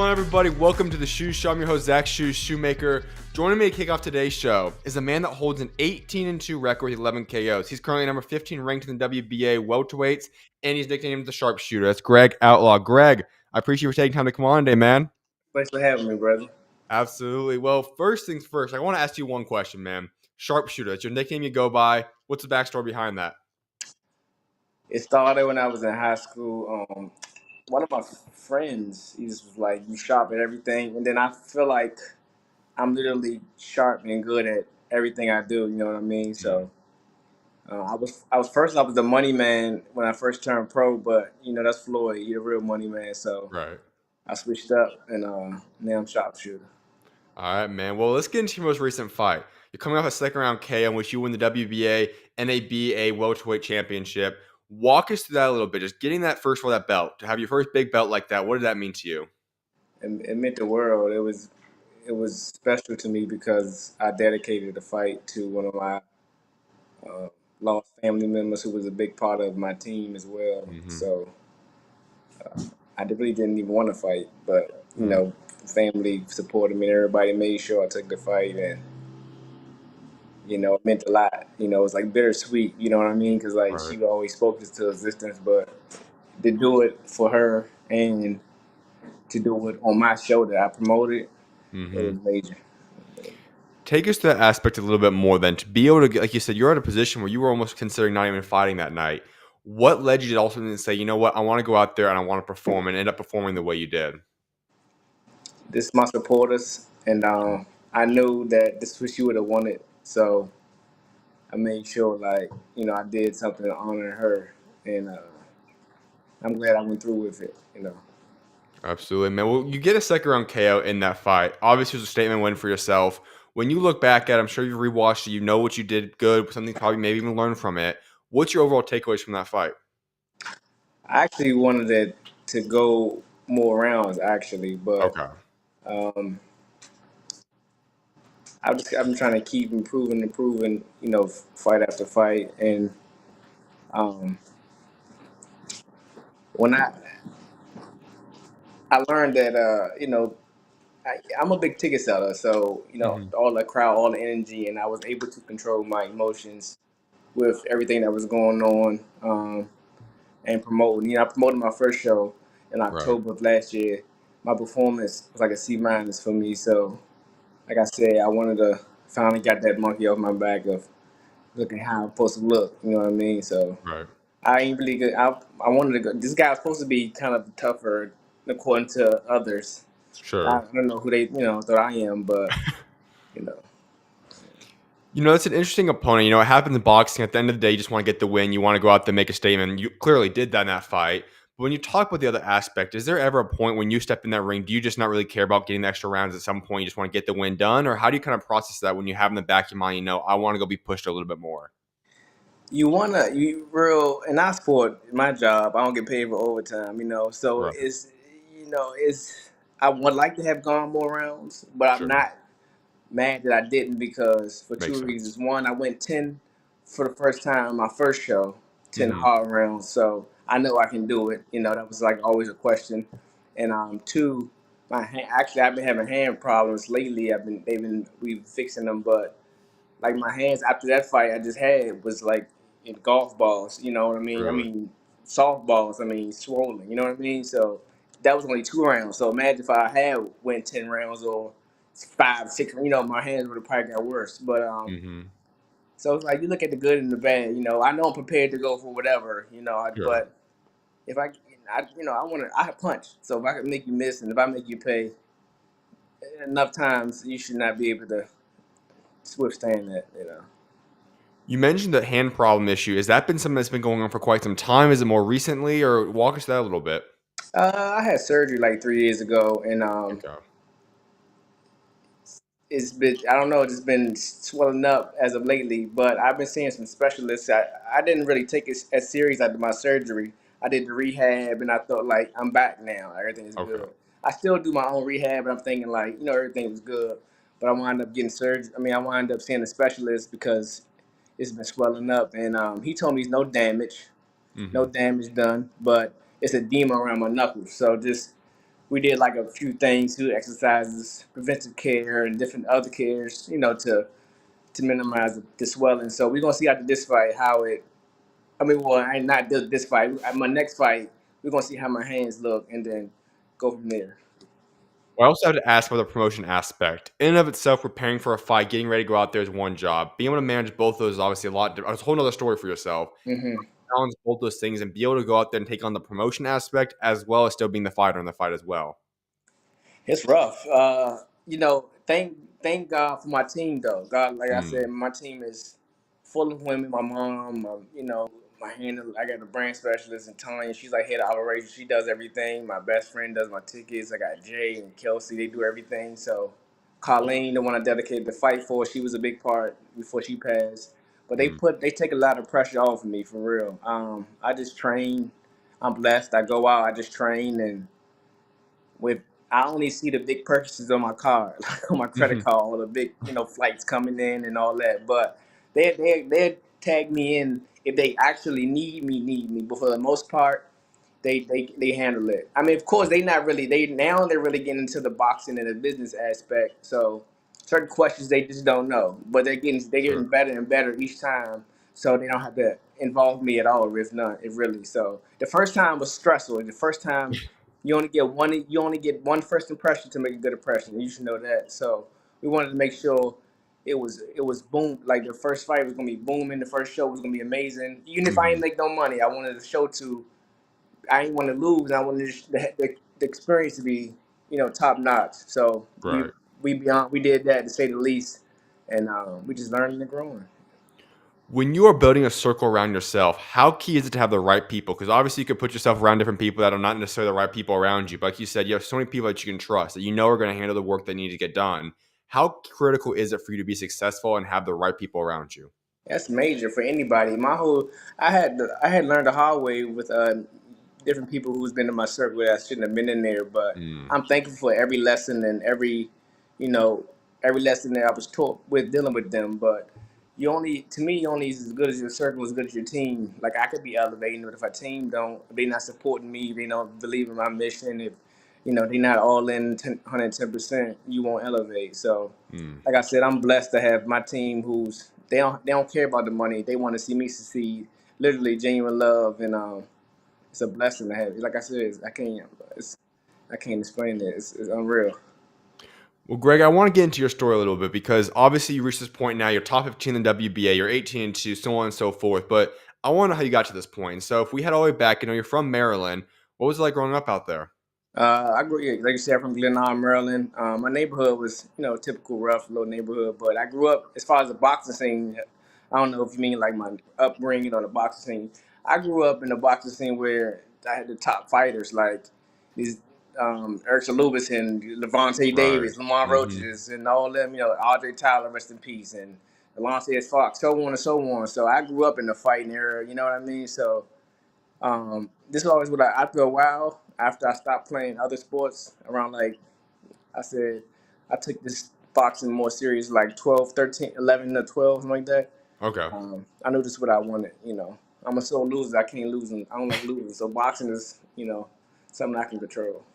on, everybody? Welcome to the SchuZ Show. I'm your host, SchuZ Shoemaker. Joining me to kick off today's show is a man that holds an 18-2 record with 11 KOs. He's currently number 15 ranked in the WBA welterweights, and he's nicknamed the Sharpshooter. That's Greg Outlaw. Greg, I appreciate you for taking time to come on today, man. Thanks for having me, brother. Absolutely. Well, first things first, I want to ask you one question, man. Sharpshooter, that's your nickname you go by. What's the backstory behind that? It started when I was in high school. One of my friends, he just was like, "You sharp at everything," and then I feel like I'm literally sharp and good at everything I do. You know what I mean? So I was the money man when I first turned pro, but that's Floyd. He's a real money man. So Right. I switched up, and now I'm sharpshooter. All right, man. Well, let's get into your most recent fight. You're coming off a second round KO in which you win the WBA NABA welterweight championship. Walk us through that a little bit. Just getting that first of all, that belt, to have your first big belt like that. What did that mean to you? It meant the world. It was special to me because I dedicated the fight to one of my uh, lost family members who was a big part of my team as well. Mm-hmm. So I really didn't even want to fight, but family supported me and everybody made sure I took the fight, and it meant a lot. It was like bittersweet. You know what I mean? Because like Right. she always spoke this to existence, but to do it for her and to do it on my show that I promoted, it Mm-hmm. was major. Take us to that aspect a little bit more then. To be able to get, like you said, you're at a position where you were almost considering not even fighting that night. What led you to ultimately say, you know what, I want to go out there and I want to perform and end up performing the way you did? This is my supporters, and I knew that this was she would have wanted, so I made sure, like, I did something to honor her, and I'm glad I went through with it. Absolutely, man. Well, you get a second round KO in that fight. Obviously, it was a statement win for yourself. When you look back at it, I'm sure you've rewatched it. You know what you did good, something probably maybe even learned from it. What's your overall takeaways from that fight? I actually wanted it to go more rounds, actually, but Okay. um, I've been trying to keep improving, fight after fight, and um, when I learned that, I'm a big ticket setter, so Hmm. all the crowd, all the energy, and I was able to control my emotions with everything that was going on, and promoting. I promoted my first show in Right. October of last year. My performance was like a C minus for me. So, like I said, I wanted to finally got that monkey off my back of looking how I'm supposed to look. You know what I mean? So Right. I ain't really good. I wanted to go. This guy was supposed to be kind of tougher according to others. I Sure. don't know who they thought I am, but you know. It's an interesting opponent. It happens in boxing. At the end of the day, you just want to get the win. You want to go out there and make a statement. You clearly did that in that fight. But when you talk about the other aspect, is there ever a point when you step in that ring, do you just not really care about getting the extra rounds at some point? You just want to get the win done? Or how do you kind of process that when you have in the back of your mind, I want to go be pushed a little bit more? In our sport, my job, I don't get paid for overtime, so Right. it's I would like to have gone more rounds, but I'm Sure. not mad that I didn't because for two Makes sense. reasons. One, I went 10 for the first time, my first show, 10 Hmm. hard rounds, so I know I can do it. That was like always a question. And two, actually I've been having hand problems lately. We've fixing them, but like my hands after that fight I just had was like in golf balls. You know what I mean? I Really? mean softballs. I mean swollen. You know what I mean? So that was only 2 rounds. So imagine if I had went 10 rounds or 5, 6. My hands would have probably got worse. But Hmm. so it's like you look at the good and the bad. I know I'm prepared to go for whatever. Sure. But if I punch. So if I can make you miss and if I make you pay enough times, you should not be able to withstand that. You mentioned the hand problem issue. Has that been something that's been going on for quite some time? Is it more recently, or walk us through that a little bit? I had surgery like 3 years ago, and Okay. it's been I don't know, it's been swelling up as of lately. But I've been seeing some specialists. I didn't really take it as serious after my surgery. I did the rehab, and I thought like I'm back now, everything is Okay. good. I still do my own rehab, and I'm thinking like everything was good. But I wound up getting surgery. I mean, I wound up seeing a specialist because it's been swelling up, and he told me it's no damage, no Hmm. damage done, but it's edema around my knuckles. So just we did like a few things, few exercises, preventive care, and different other cares, to minimize the swelling. So we're gonna see after this fight how it. I mean, well, I not this fight. My next fight, we're gonna see how my hands look, and then go from there. Well, I also have to ask about the promotion aspect. In and of itself, preparing for a fight, getting ready to go out there is one job. Being able to manage both of those is obviously a lot. It's a whole other story for yourself. Hmm. Balance both those things and be able to go out there and take on the promotion aspect as well as still being the fighter in the fight as well. It's rough. Thank God for my team though. God, like I Mm. said, my team is full of women. My mom, my handler. I got a brand specialist in Tanya. She's like head of operations. She does everything. My best friend does my tickets. I got Jay and Kelsey. They do everything. So, Colleen, the one I dedicated the fight for, she was a big part before she passed. But Mm. they take a lot of pressure off of me for real. I just train. I'm blessed. I go out. I just train and with I only see the big purchases on my card, like on my credit Mhm. card, all the big, flights coming in and all that. But they tag me in if they actually need me. But for the most part, they handle it. I mean, of course, they're really getting into the boxing and the business aspect. So certain questions they just don't know, but they're getting Sure. better and better each time. So they don't have to involve me at all, if none, if really. So the first time was stressful. The first time you only get one first impression to make a good impression. You should know that. So we wanted to make sure it was boom. Like the first fight was gonna be booming. The first show was gonna be amazing. Even if I Mhm. didn't make no money, I wanted the show to. I didn't want to lose. I wanted the experience to be, top notch. So Right. we did that to say the least, and we just learning and growing. When you are building a circle around yourself, how key is it to have the right people? Because obviously you could put yourself around different people that are not necessarily the right people around you. But like you said, you have so many people that you can trust that you know are going to handle the work they need to get done. How critical is it for you to be successful and have the right people around you? That's major for anybody. I had learned the hard way with different people who's been in my circle that shouldn't have been in there. But Mm. I'm thankful for every lesson and you know, every lesson that I was taught with dealing with them. But to me, you only is as good as your circle, as good as your team. Like I could be elevating, but if a team if they not supporting me, if they don't believe in my mission, if they not all in 110%, you won't elevate. So Mm. like I said, I'm blessed to have my team who's they don't care about the money. They want to see me succeed. Literally genuine love, and it's a blessing to have. Like I said, I can't explain it. It's unreal. Well, Greg, I want to get into your story a little bit because obviously you reached this point now. You're top 15 in the WBA, you're 18 and 2, so on and so forth. But I want to know how you got to this point. So if we head all the way back, you're from Maryland. What was it like growing up out there? I grew, yeah, like you said, I'm from Glen Allen, Maryland. My neighborhood was, typical rough little neighborhood. But I grew up, as far as the boxing scene, I don't know if you mean like my upbringing or the boxing scene. I grew up in the boxing scene where I had the top fighters like these Eric Lubis and Levante Right. Davis, Lamar Hmm. Roaches, and all them. Audrey Tyler, rest in peace, and Alonce S. Fox, so on and so on. So I grew up in the fighting era. You know what I mean? So this is always what after a while, after I stopped playing other sports, around like I said, I took this boxing more serious, like 12, 13, 11 to 12, something like that. Okay. I knew this is what I wanted. I'm a sore loser. I can't lose, and I don't like losing. So boxing is, something I can control.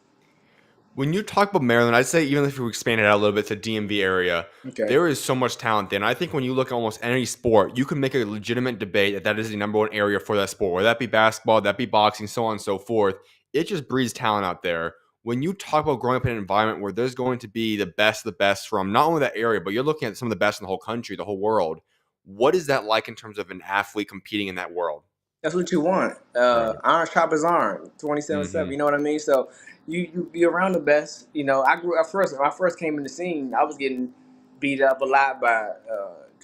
When you talk about Maryland, I'd say even if you expand it out a little bit to DMV area, Okay. there is so much talent there. And I think when you look at almost any sport, you can make a legitimate debate that that is the number one area for that sport, whether that be basketball, that be boxing, so on and so forth. It just breeds talent out there. When you talk about growing up in an environment where there's going to be the best from not only that area, but you're looking at some of the best in the whole country, the whole world. What is that like in terms of an athlete competing in that world? That's what you want. Right. Iron sharpens iron, 27-7. Hmm. You know what I mean? So you be around the best. I grew up first. When I first came in the scene, I was getting beat up a lot by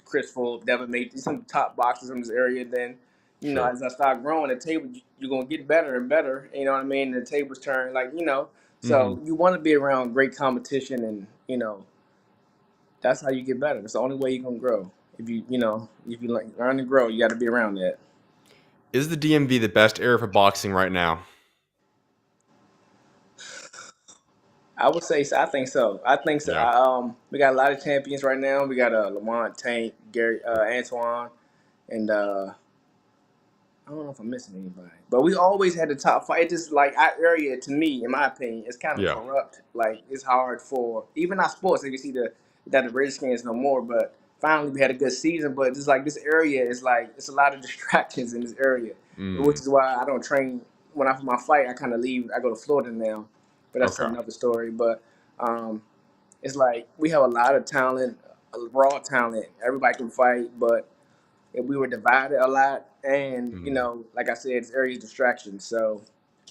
Chris Fulp, Devin Mate, some top boxers in this area. Then, Sure. as I started growing, the table you're gonna get better and better. You know what I mean? The tables turn, like. Hmm. So you want to be around great competition, and that's how you get better. It's the only way you can grow. If you like learn to grow, you got to be around that. Is the DMV the best area for boxing right now? I would say so. I think so. I think so. Yeah. We got a lot of champions right now. We got Lamont, Tank, Gary, Antoine, and don't know if I'm missing anybody, but we always had the top fight. It's just like our area, to me, in my opinion, it's kind of Yeah. corrupt. Like it's hard for even our sports. Like you see the Redskins no more, but finally we had a good season. But it's like this area is like it's a lot of distractions in this area, which Mm. is why I don't train. When I for my fight, I kind of leave. I go to Florida now, but that's Okay. another story. But um, it's like we have a lot of talent, raw talent. Everybody can fight, but and we were divided a lot. And Mm. like I said, it's area distraction. So,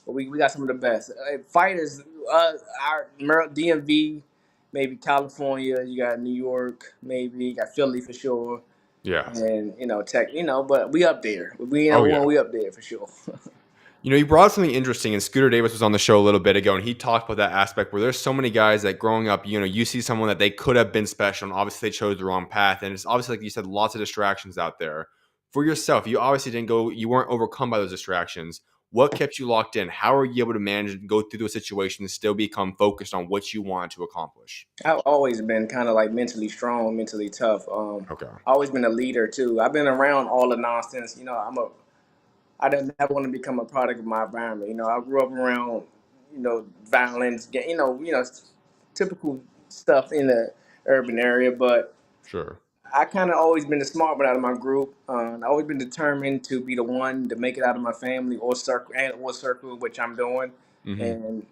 but we got some of the best fighters. Our DMV, maybe California. You got New York, maybe you got Philly for sure, Yeah. and Tech. But we up there. We ain't Oh number yeah. one. We up there for sure. You brought up something interesting, and Scooter Davis was on the show a little bit ago, and he talked about that aspect where there's so many guys that growing up, you see someone that they could have been special, and obviously they chose the wrong path. And it's obviously, like you said, lots of distractions out there. For yourself, you obviously you weren't overcome by those distractions. What kept you locked in? How are you able to manage and go through those situations and still become focused on what you want to accomplish? I've always been kind of like mentally strong, mentally tough. Okay. Always been a leader too. I've been around all the nonsense. I didn't ever want to become a product of my environment. I grew up around, violence, typical stuff in the urban area. But Sure. I kind of always been the smart one out of my group. I always been determined to be the one to make it out of my family or circle, which I'm doing. Mm-hmm. And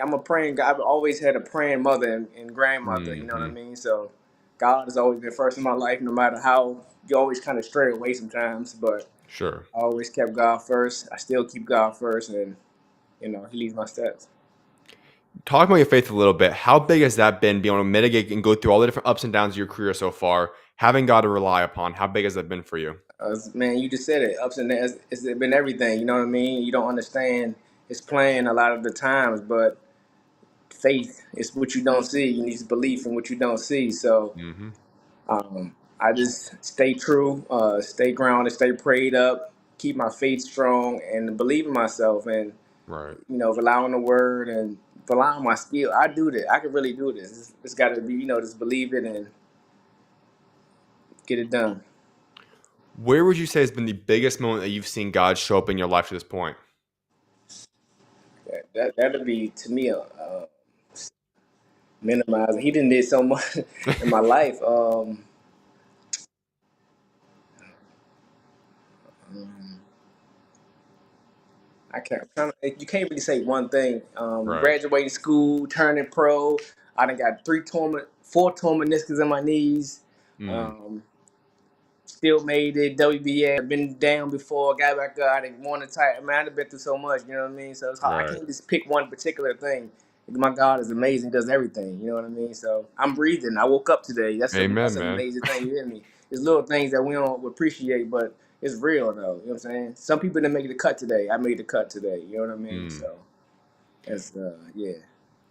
I'm a praying guy. I've always had a praying mother and grandmother. You know what I Mm-hmm. mean? So God has always been first in my life, no matter how you always kind of stray away sometimes, but. Sure. I always kept God first. I still keep God first, and He leads my steps. Talk about your faith a little bit. How big has that been, being able to mitigate and go through all the different ups and downs of your career so far? Having God to rely upon, how big has that been for you? Man, you just said it. Ups and downs. It's been everything. You know what I mean? You don't understand His plan a lot of the times, but faith is what you don't see. You need belief in what you don't see. So Mm-hmm. I just stay true, stay grounded, stay prayed up, keep my faith strong, and believe in myself, and Right. rely on the Word and rely on my skill. I do that. I can really do this. It's got to be, just believe it and get it done. Where would you say has been the biggest moment that you've seen God show up in your life to this point? That'd be to me minimizing. He didn't did so much in my life. Um, I can't. You can't really say one thing. Right. Graduating school, turning pro. I done got 4 torn meniscus in my knees. Mm. Um, Still made it. WBA. Been down before. Got back up. I didn't want to tight. Man, I've been through so much. You know what I mean? So it's hard. I Right. can't just pick one particular thing. My God is amazing. He does everything. You know what I mean? So I'm breathing. I woke up today. That's Amen, an man. amazing thing. You hear me? It's little things that we don't appreciate, but it's real though. You know what I'm saying? Some people didn't make the cut today. I made the cut today. You know what I mean? Mm. So it's yeah.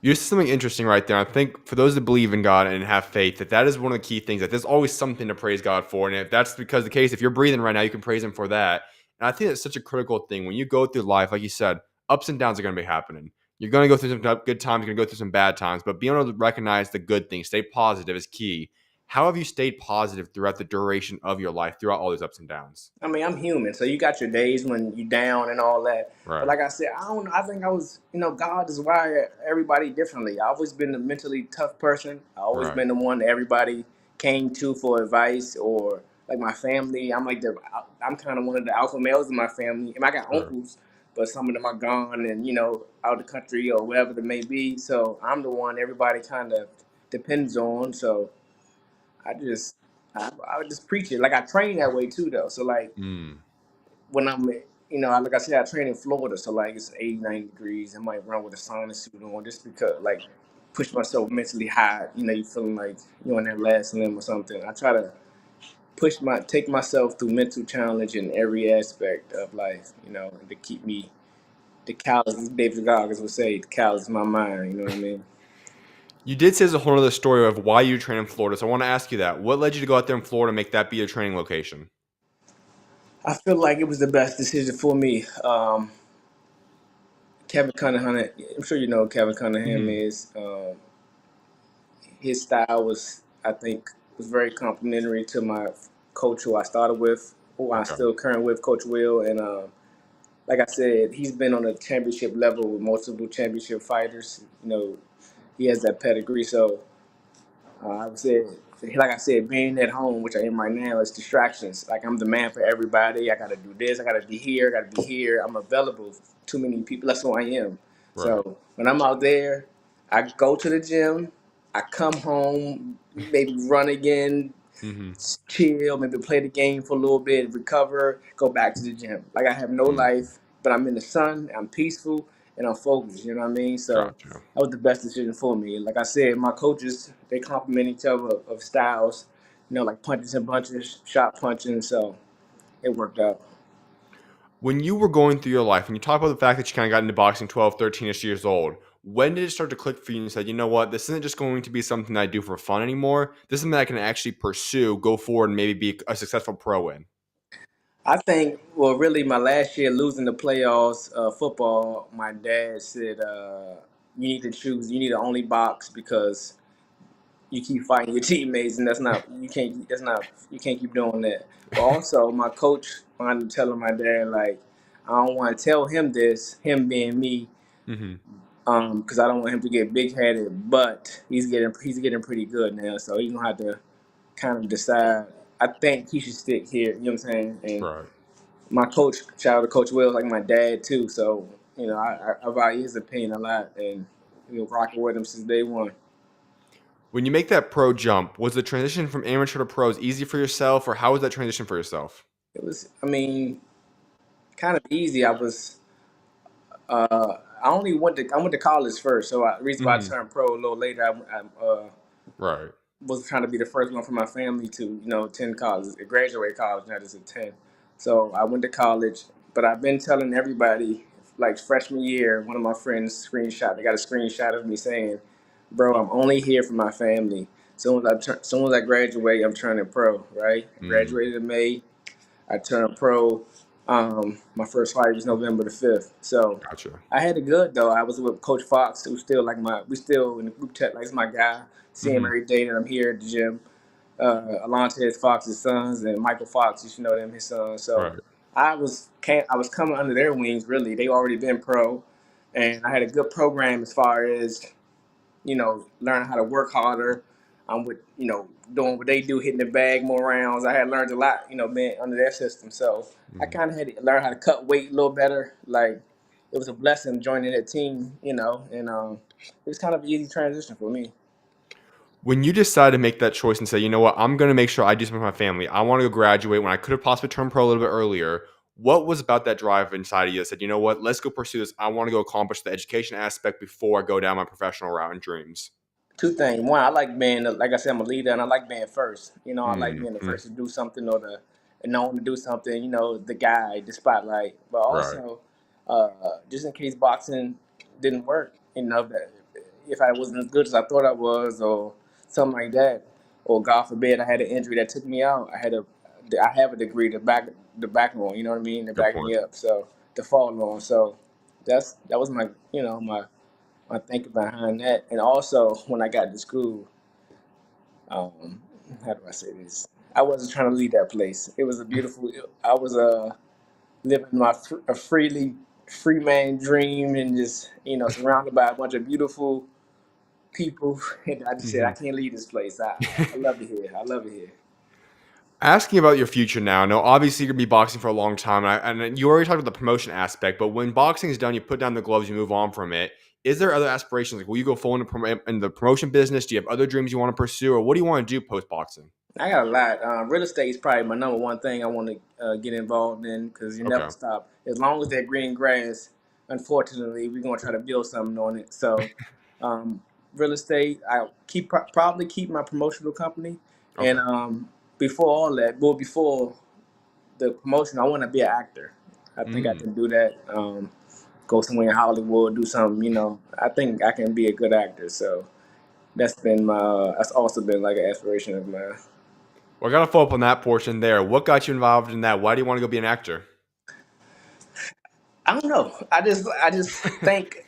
You said something interesting right there. I think for those that believe in God and have faith, that is one of the key things. That there's always something to praise God for, and if that's because the case, if you're breathing right now, you can praise Him for that. And I think that's such a critical thing when you go through life. Like you said, ups and downs are going to be happening. You're going to go through some good times. You're going to go through some bad times. But being able to recognize the good things, stay positive, is key. How have you stayed positive throughout the duration of your life, throughout all these ups and downs? I mean, I'm human, so you got your days when you down and all that. But Right. like I said, I don't know. I think I was, God is wired everybody differently. I've always been a mentally tough person. I always Right. been the one that everybody came to for advice or like my family. I'm kind of one of the alpha males in my family. And I got Sure. uncles, but some of them are gone and out the country or wherever it may be. So I'm the one everybody kind of depends on. So I just I would just preach it. Like I train that way too, though. So like Mm. when like I said, I train in Florida, so like it's 80, 90 degrees. I might run with a sauna suit on just because like push myself mentally high. You feeling like you're on that last limb or something. I try to take myself through mental challenge in every aspect of life. To keep me the callous, as David Goggins would say, the callous my mind. You know what I mean? You did say there's a whole other story of why you train in Florida. So I want to ask you that. What led you to go out there in Florida and make that be your training location? I feel like it was the best decision for me. Kevin Cunningham, I'm sure you know who Kevin Cunningham Hmm. is. His style was, I think, was very complimentary to my coach who I started with. who I'm Okay. still current with, Coach Will, and like I said, he's been on a championship level with multiple championship fighters. He has that pedigree. So I would say, like I said, being at home, which I am right now, is distractions. Like I'm the man for everybody. I got to do this. I got to be here. I got to be here. I'm available. Too many people. That's who I am. Right. So when I'm out there, I go to the gym. I come home, maybe run again, Mm-hmm. chill, maybe play the game for a little bit, recover, go back to the gym. Like I have no Mm. life, but I'm in the sun, I'm peaceful, and I'm focused. You know what I mean? So Gotcha. that was the best decision for me. Like I said, my coaches they complement each other of styles. Like punches and bunches, shot punching. So it worked out. When you were going through your life, when you talk about the fact that you kind of got into boxing 12, 13ish years old, when did it start to click for you and you said, you know what, this isn't just going to be something I do for fun anymore. This is something I can actually pursue, go forward, and maybe be a successful pro in? I think, well, really, my last year losing the playoffs, football, my dad said, you need to choose, you need to only box because you keep fighting your teammates, and you can't keep doing that. But also, my coach wanted to tell my dad like, I don't want to tell him this, him being me, Mm-hmm. because I don't want him to get big headed. But he's getting pretty good now, so he's gonna have to kind of decide. I think he should stick here. You know what I'm saying? And Right. my coach, shout out to Coach Will, like my dad too. So I value his opinion a lot, and rocking with him since day one. When you make that pro jump, was the transition from amateur to pros easy for yourself, or how was that transition for yourself? It was, I mean, kind of easy. I went to college first, so the reason why I Mm-hmm. turned pro a little later, I Right. was trying to be the first one from my family to attend college, graduate college, not just attend. So I went to college, but I've been telling everybody like freshman year. One of my friends screenshot. They got a screenshot of me saying, "Bro, I'm only here for my family. Soon as I graduate, I'm turning pro. Right? I Mm. graduated in May. I turned pro. My first fight was November the 5th. So Gotcha. I had it good though. I was with Coach Fox, who's still like we still in the group chat, like he's my guy. See him Mm-hmm. every day that I'm here at the gym. Alonte Fox's sons and Michael Fox, you should know them, his sons. So Right. I was coming under their wings really. They already been pro, and I had a good program as far as learning how to work harder. I'm with, doing what they do, hitting the bag more rounds. I had learned a lot, being under their system. So I Mm. kind of had to learn how to cut weight a little better. Like it was a blessing joining that team, and it was kind of an easy transition for me. When you decide to make that choice and say, you know what, I'm going to make sure I do something for my family. I want to go graduate when I could have possibly turned pro a little bit earlier. What was about that drive inside of you that said, you know what, let's go pursue this. I want to go accomplish the education aspect before I go down my professional route and dreams. Two things. One, I like being, like I said, I'm a leader, and I like being first. I like being the Mm-hmm. first to do something or the known to do something. The guy, the spotlight. But Right. also, just in case boxing didn't work, that if I wasn't as good as I thought I was, or something like that, or God forbid I had an injury that took me out, I have a degree to back on. You know what I mean? To Good back point. me up. So to fall on. So that was my thinking behind that. And also, when I got to school, um, how do I say this? I wasn't trying to leave that place. It was a beautiful. I was living my a free man dream, and just surrounded by a bunch of beautiful people. And I just said, I Mm-hmm. can't leave this place. I love it here. I love it here. Asking about your future now. No, obviously you're gonna be boxing for a long time, and you already talked about the promotion aspect. But when boxing is done, you put down the gloves, you move on from it. Is there other aspirations? Like, will you go full into in the promotion business? Do you have other dreams you want to pursue, or what do you want to do post boxing? I got a lot. Real estate is probably my number one thing I want to get involved in because you never Okay. stop. As long as that green grass, unfortunately, we're gonna try to build something on it. So, um, real estate, I probably keep my promotional company, and Okay. before all that, well, before the promotion, I want to be an actor. I think I Mm. can do that. Go somewhere in Hollywood, do something. I think I can be a good actor. So that's also been like an aspiration of mine. Well, I gotta follow up on that portion there. What got you involved in that? Why do you want to go be an actor? I don't know. I just think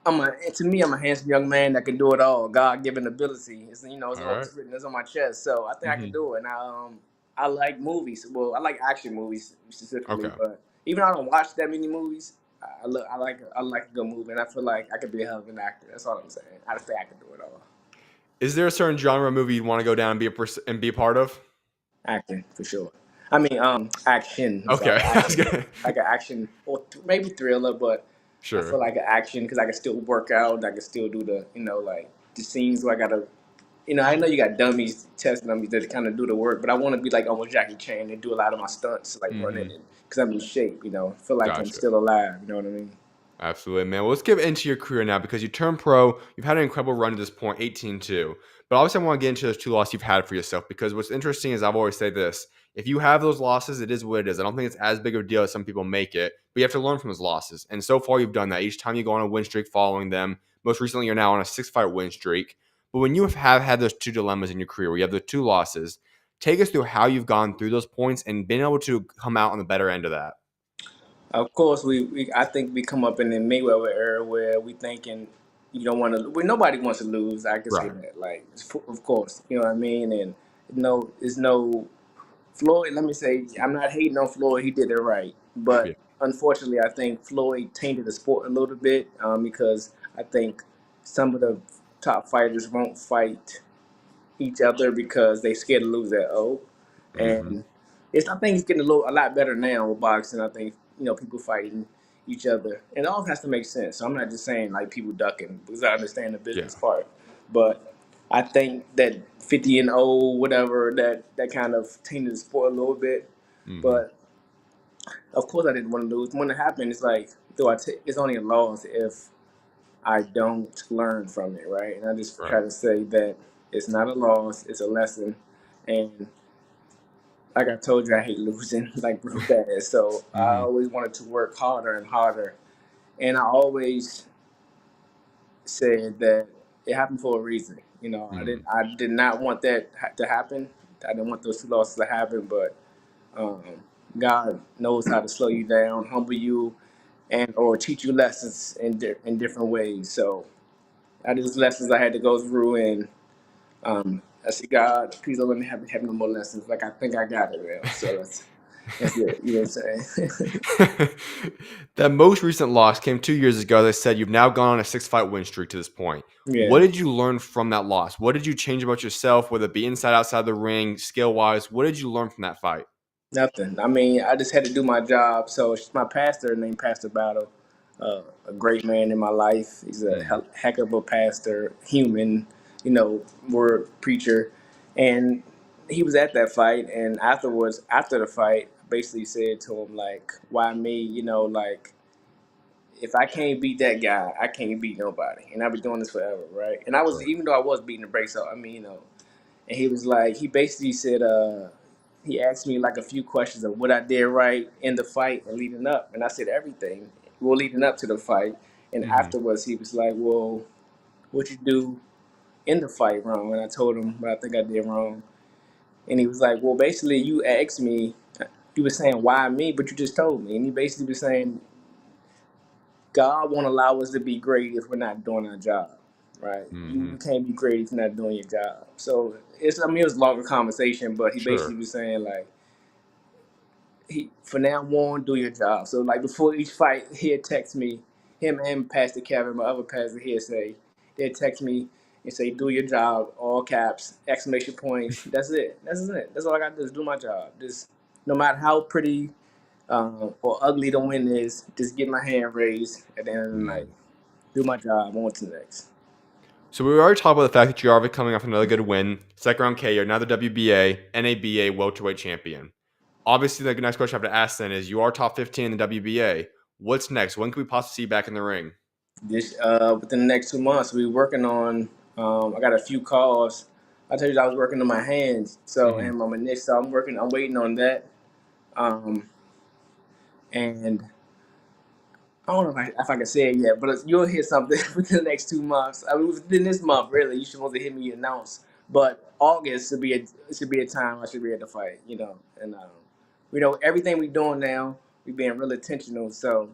I'm a handsome young man that can do it all. God given ability. It's All all right. it's written. It's on my chest. So I think I can Mm-hmm. do it. And I like movies. Well, I like action movies specifically, Okay. but even though I don't watch that many movies, I like a good movie, and I feel like I could be a hell of an actor. That's all I'm saying. I just think I could do it all. Is there a certain genre of movie you'd want to go down and be a part of? Acting for sure. I mean, action. I'm Okay. sorry, I was action. gonna, Like an action or maybe thriller, but I feel sure. like an action because I can still work out. I can still do the like the scenes where I gotta. I know you got dummies, test dummies that kind of do the work, but I want to be like almost Jackie Chan and do a lot of my stunts, like running Hmm. it, because I'm in shape. Feel like I'm Gotcha. still alive. You know what I mean? Absolutely, man. Well, let's get into your career now because you turned pro. You've had an incredible run to this point, 18-2. But obviously, I want to get into those two losses you've had for yourself because what's interesting is I've always said this. If you have those losses, it is what it is. I don't think it's as big of a deal as some people make it, but you have to learn from those losses. And so far, you've done that. Each time you go on a win streak following them, most recently, you're now on a 6-fight win streak. But when you have had those two dilemmas in your career where you have the two losses, take us through how you've gone through those points and been able to come out on the better end of that. Of course, I think we come up in the Mayweather era where we thinking you don't want to. Well, nobody wants to lose. I can say Right. that. Like, of course, you know what I mean. And no, it's no Floyd. Let me say, I'm not hating on Floyd. He did it right, Yeah. but unfortunately, I think Floyd tainted the sport a little bit because I think some of the top fighters won't fight each other because they scared to lose that O. Hmm. And I think it's getting a lot better now with boxing. I think people fighting each other, and it all has to make sense. So I'm not just saying like people ducking because I understand the Yeah. business part, but I think that 50-0 whatever that kind of tainted the sport a little bit. Hmm. But of course I didn't want to lose. When it happened, it's like it's only a loss if I don't learn from it, right? And I just try Right. to say that it's not a loss, it's a lesson. And like I told you, I hate losing, like real bad. So I Hmm. always wanted to work harder and harder. And I always said that it happened for a reason. Hmm. I did not want that to happen. I didn't want those two losses to happen, but um, God knows how to slow you down, humble you, and or teach you lessons in different ways. So that is lessons I had to go through, and I said, God, please don't let me have no more lessons. Like I think I got it now. So that's it. You know what I'm saying? That most recent loss came 2 years ago. They said you've now gone on a 6-fight win streak to this point. What Yeah. did you learn from that loss? What did you change about yourself, whether it be inside, outside the ring, skill wise? What did you learn from that fight? Nothing. I mean, I just had to do my job. So my pastor named Pastor Battle, a great man in my life. He's a Hmm. heck of a pastor, human, word preacher, and he was at that fight. And afterwards, after the fight, I basically said to him like, "Why me? Like if I can't beat that guy, I can't beat nobody." And I've been doing this forever, right? And I was Sure. even though I was beating the brakes off. I mean, and he was like, he basically said, he asked me like a few questions of what I did right in the fight and leading up, and I said everything. Well, leading up to the fight, and Hmm. afterwards he was like, "Well, what you do in the fight wrong?" And I told him what I think I did wrong, and he was like, "Well, basically you asked me, you were saying why me, but you just told me," and he basically was saying God won't allow us to be great if we're not doing our job, right? You Hmm. can't be great if you're not doing your job. So I mean, it was a longer conversation, but he basically Sure. was saying like, for now on, do your job. So like before each fight, he'd text me, him and Pastor Kevin, my other pastor, they'd text me and say, "Do your job," all caps, exclamation points. That's it. That's it. That's all I got to do is do my job. Just no matter how pretty or ugly the win is, just get my hand raised at the end of the night. Hmm. Do my job. On to the next. So we already talked about the fact that you are coming off another good win, second round KO, now the WBA, NABA welterweight champion. Obviously, the next question I have to ask then is: you are top 15 in the WBA. What's next? When can we possibly see you back in the ring? This within the next 2 months, we working on. I got a few calls. I told you I was working on my hands, so Hmm. and my niche. So I'm working. I'm waiting on that. Um, and I don't know if I can say it yet, but you'll hear something within the next 2 months. I mean, within this month, really, you should want to hear me announce. But August should be a time I should be at the fight. And everything we doing now, we being real intentional. So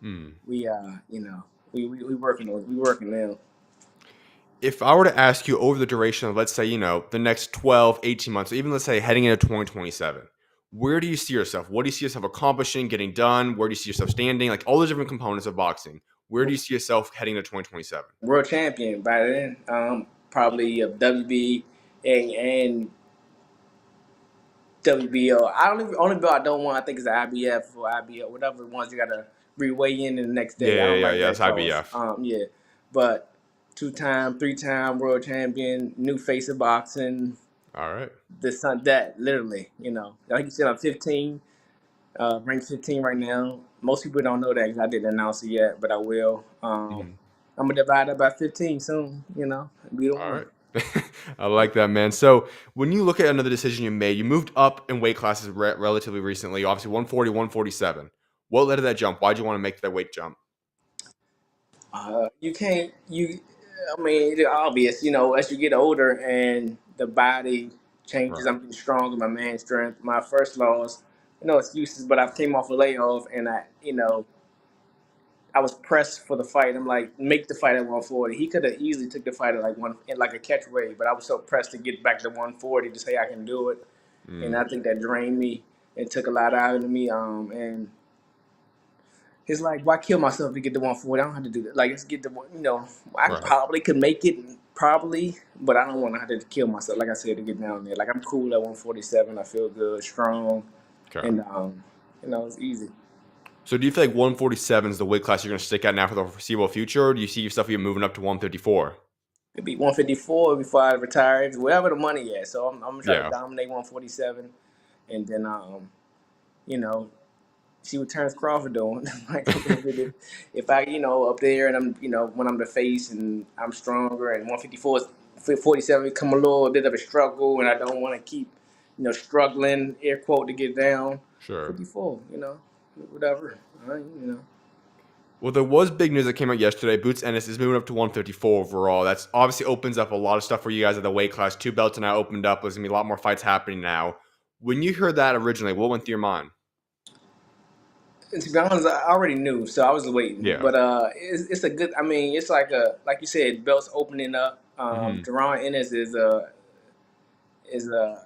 Hmm. we we working now. If I were to ask you over the duration of, let's say, the next 12, 18 months, even let's say heading into 2027, where do you see yourself? What do you see yourself accomplishing, getting done? Where do you see yourself standing? Like all those different components of boxing. Where do you see yourself heading into 2027? World champion by then. Probably of WB and WBO. I don't even, only belt I don't want. I think is the IBF or IBO, whatever the ones you gotta reweigh in the next Yeah, day. I yeah, don't yeah, like yeah. That's that clause. IBF. Yeah, but 2-time, 3-time world champion, new face of boxing. All right. This son, that literally, like you said, I'm 15, ranked 15 right now. Most people don't know that because I didn't announce it yet, but I will. Mhm. I'm gonna divide up by 15 soon. Be the All one. right. I like that, man. So when you look at another decision you made, you moved up in weight classes relatively recently, obviously 140, 147. What led to that jump? Why'd you want to make that weight jump? You can't. I mean, it's obvious. As you get older and the body changes, Right. I'm getting stronger. My man strength. My first loss, no excuses, but I came off a layoff and I was pressed for the fight. I'm like, make the fight at 140. He could have easily took the fight at like one, in like a catch weight, but I was so pressed to get back to 140 to say I can do it, and Mm, I think that drained me and took a lot out of me. And it's like, why kill myself to get to 140? I don't have to do that. Like, let's get the one. I right. probably could make it, probably, but I don't want to have to kill myself. Like I said, to get down there. Like I'm cool at 147. I feel good, strong, Okay. and it's easy. So do you feel like 147 is the weight class you're going to stick at now for the foreseeable future, or do you see yourself even moving up to 154? It'd be 154 before I retire, wherever the money is. So I'm gonna try to Yeah, dominate 147, and then you know, see what Terrence Crawford doing. Like if I up there and I'm when I'm the face and I'm stronger and 154 47 become a little bit of a struggle and I don't want to keep struggling air quote to get down sure. 54. Whatever. Well, there was big news that came out yesterday. Boots Ennis is moving up to 154 overall. That's obviously opens up a lot of stuff for you guys at the weight class. Two belts are now opened up. There's going to be a lot more fights happening now. When you heard that originally, what went through your mind? And to be honest, I already knew, so I was waiting. Yeah. But it's a good. I mean, it's like you said, belts opening up. Hmm. Deron Ennis is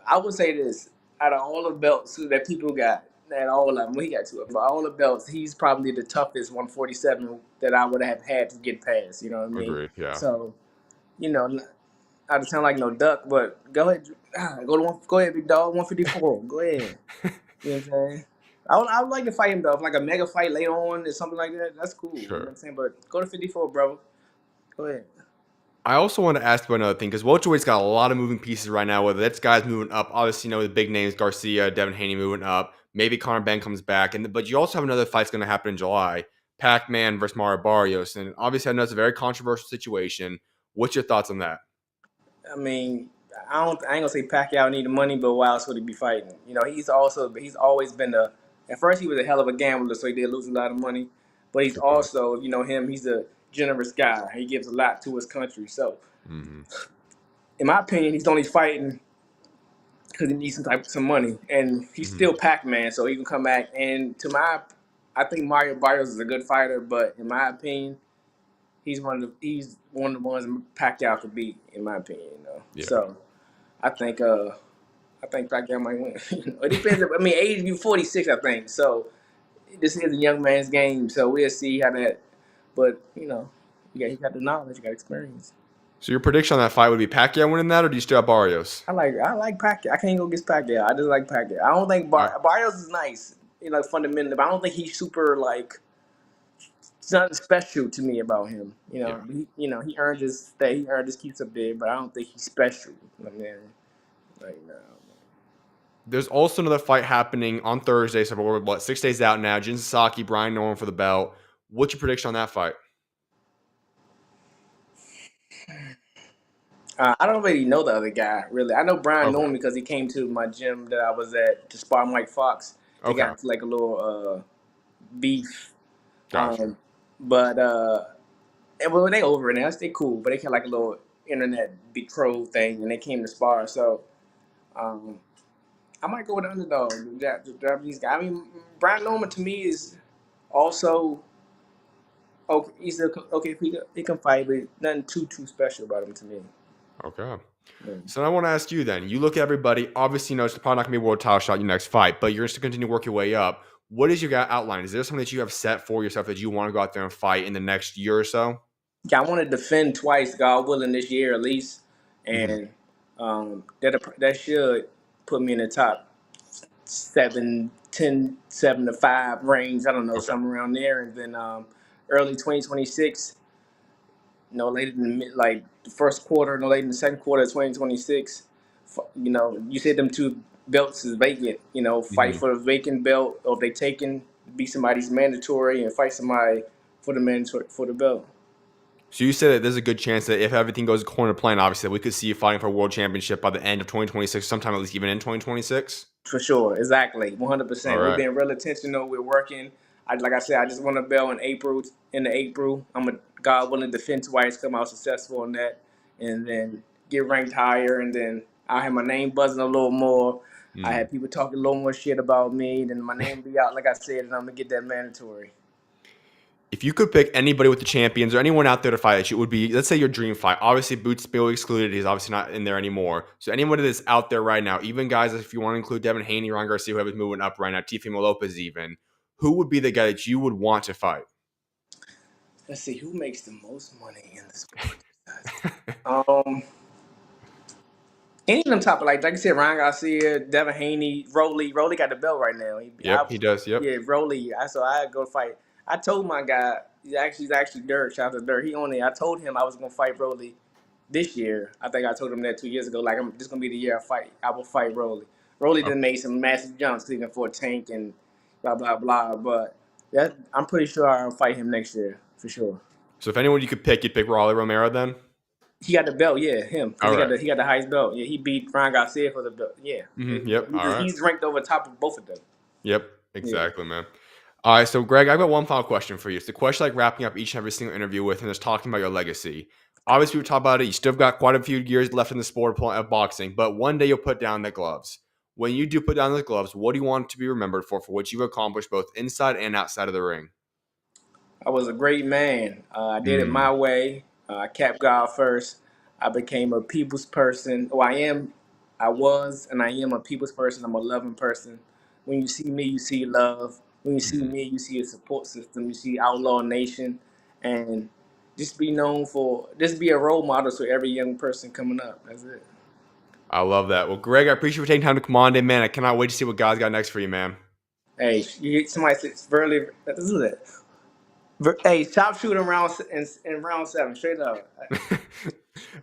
I would say this out of all the belts that people got, that all of them, well, he got two of them, but all the belts, he's probably the toughest 147 that I would have had to get past. You know what I mean? Agreed. Yeah. So you know, not to sound like no duck, but go ahead, go ahead, big dog, 154, go ahead. You know what I'm saying? I would like to fight him though, if like a mega fight later on or something like that. That's cool. You know what Sure. I'm saying? But go to 54, bro. Go ahead. I also want to ask about another thing because welterweight's got a lot of moving pieces right now. Whether that's guys moving up, obviously, the big names: Garcia, Devin Haney moving up. Maybe Conor Ben comes back, but you also have another fight's going to happen in July: Pac-Man versus Mario Barrios, and obviously, I know it's a very controversial situation. What's your thoughts on that? I mean, I ain't gonna say Pacquiao need the money, but why else would he be fighting? He's always been a. At first, he was a hell of a gambler, so he did lose a lot of money. But he's Good point. also, him. He's a generous guy. He gives a lot to his country. So, Hmm. in my opinion, he's only fighting because he needs some money, and he's Hmm. still Pac-Man, so he can come back. And I think Mario Barrios is a good fighter, but in my opinion, he's one of the ones Pacquiao could beat, in my opinion. Yeah. So I think Pacquiao might win. It depends. I mean, age you 46, I think. So this is a young man's game. So we'll see how that. But he got the knowledge, he got experience. So your prediction on that fight would be Pacquiao winning that, or do you still have Barrios? I like Pacquiao. I can't go against Pacquiao. I just like Pacquiao. I don't think All right. Barrios is nice, fundamentally, but I don't think he's super like. It's nothing special to me about him. Yeah. He earned his stay. He earned his keeps up there, but I don't think he's special. I mean, like no. There's also another fight happening on Thursday, so we're 6 days out now. Jin Sasaki, Brian Norman for the belt. What's your prediction on that fight? I don't really know the other guy, really. I know Brian Okay. Norman because he came to my gym that I was at to spar Mike Fox. They got Okay. into like a little beef. Gotcha. Um, but and well, they over it now. They cool, but they had like a little internet betrothed thing, and they came to spar. So um, I might go with the underdog, the Japanese guy. I mean, Brian Norman to me is also Okay, he's okay. If he can fight, but nothing too special about him to me. Okay. Yeah. So I want to ask you then. You look at everybody. Obviously, you know it's probably not going to be a world title shot in your next fight, but you're going to continue to work your way up. What is your outline? Is there something that you have set for yourself that you want to go out there and fight in the next year or so? Yeah, I want to defend twice, God willing, this year at least, Hmm. and that should put me in the top 7 to 5 range. I don't know, Okay. somewhere around there, and then early 2026. No later than like the first quarter, no later than the second quarter of 2026. You said them two belts is vacant. Fight Hmm. for the vacant belt, or if they taken, be somebody's mandatory, and fight somebody for the mandatory for the belt. So you said that there's a good chance that if everything goes according to plan, obviously, that we could see you fighting for a world championship by the end of 2026, sometime at least even in 2026. For sure, exactly, All 100%. We're right. being real intentional. We're working. Like I said, I just won a belt in April. In the April, I'm a God willing defend twice, come out successful on that, and then get ranked higher, and then I have my name buzzing a little more. I Hmm. had people talking a little more shit about me. Then my name be out, like I said, and I'm gonna get that mandatory. If you could pick anybody with the champions or anyone out there to fight, it would be, let's say, your dream fight. Obviously, Boots Bill excluded. He's obviously not in there anymore. So anybody that's out there right now, even guys, if you want to include Devin Haney, Ron Garcia, whoever's moving up right now, Teofimo Lopez even, who would be the guy that you would want to fight? Let's see who makes the most money in the sport. Um, Any of them top, like I said, Ryan Garcia, Devin Haney, Rolly. Rolly got the belt right now. Yep, he does. Yep. Yeah, Rolly. So I go fight. I told my guy, he's actually Dirt. Shout out to Dirt. He on it. I told him I was gonna fight Rolly this year. I think I told him that 2 years ago. Like, this gonna be the year I will fight Rolly. Rolly done made some massive jumps even for a tank and blah blah blah. But I'm pretty sure I'll fight him next year for sure. So if anyone you could pick, you'd pick Raleigh Romero then? He got the belt, yeah, him, because All right. he got the highest belt. Yeah, he beat Ryan Garcia for the belt. Yeah, Yep. All right. he's ranked over top of both of them. Yep. Yeah. Exactly, man. All right. So, Greg, I've got one final question for you. It's the question I like wrapping up each and every single interview with, and it's talking about your legacy. Obviously, we talk about it. You still got quite a few years left in the sport of boxing, but one day you'll put down the gloves. When you do put down the gloves, what do you want to be remembered for what you've accomplished both inside and outside of the ring? I was a great man. I did it Mm. my way. I kept God first. I became a people's person. Oh, I was, and I am a people's person. I'm a loving person. When you see me, you see love. When you see Mhm. me, you see a support system. You see Outlaw Nation, and just be a role model to every young person coming up. That's it. I love that. Well, Greg, I appreciate you for taking time to come on in, man. I cannot wait to see what God's got next for you, man. Hey, you get somebody says Verily. This is it. Hey, sharpshooter in round 7, straight up.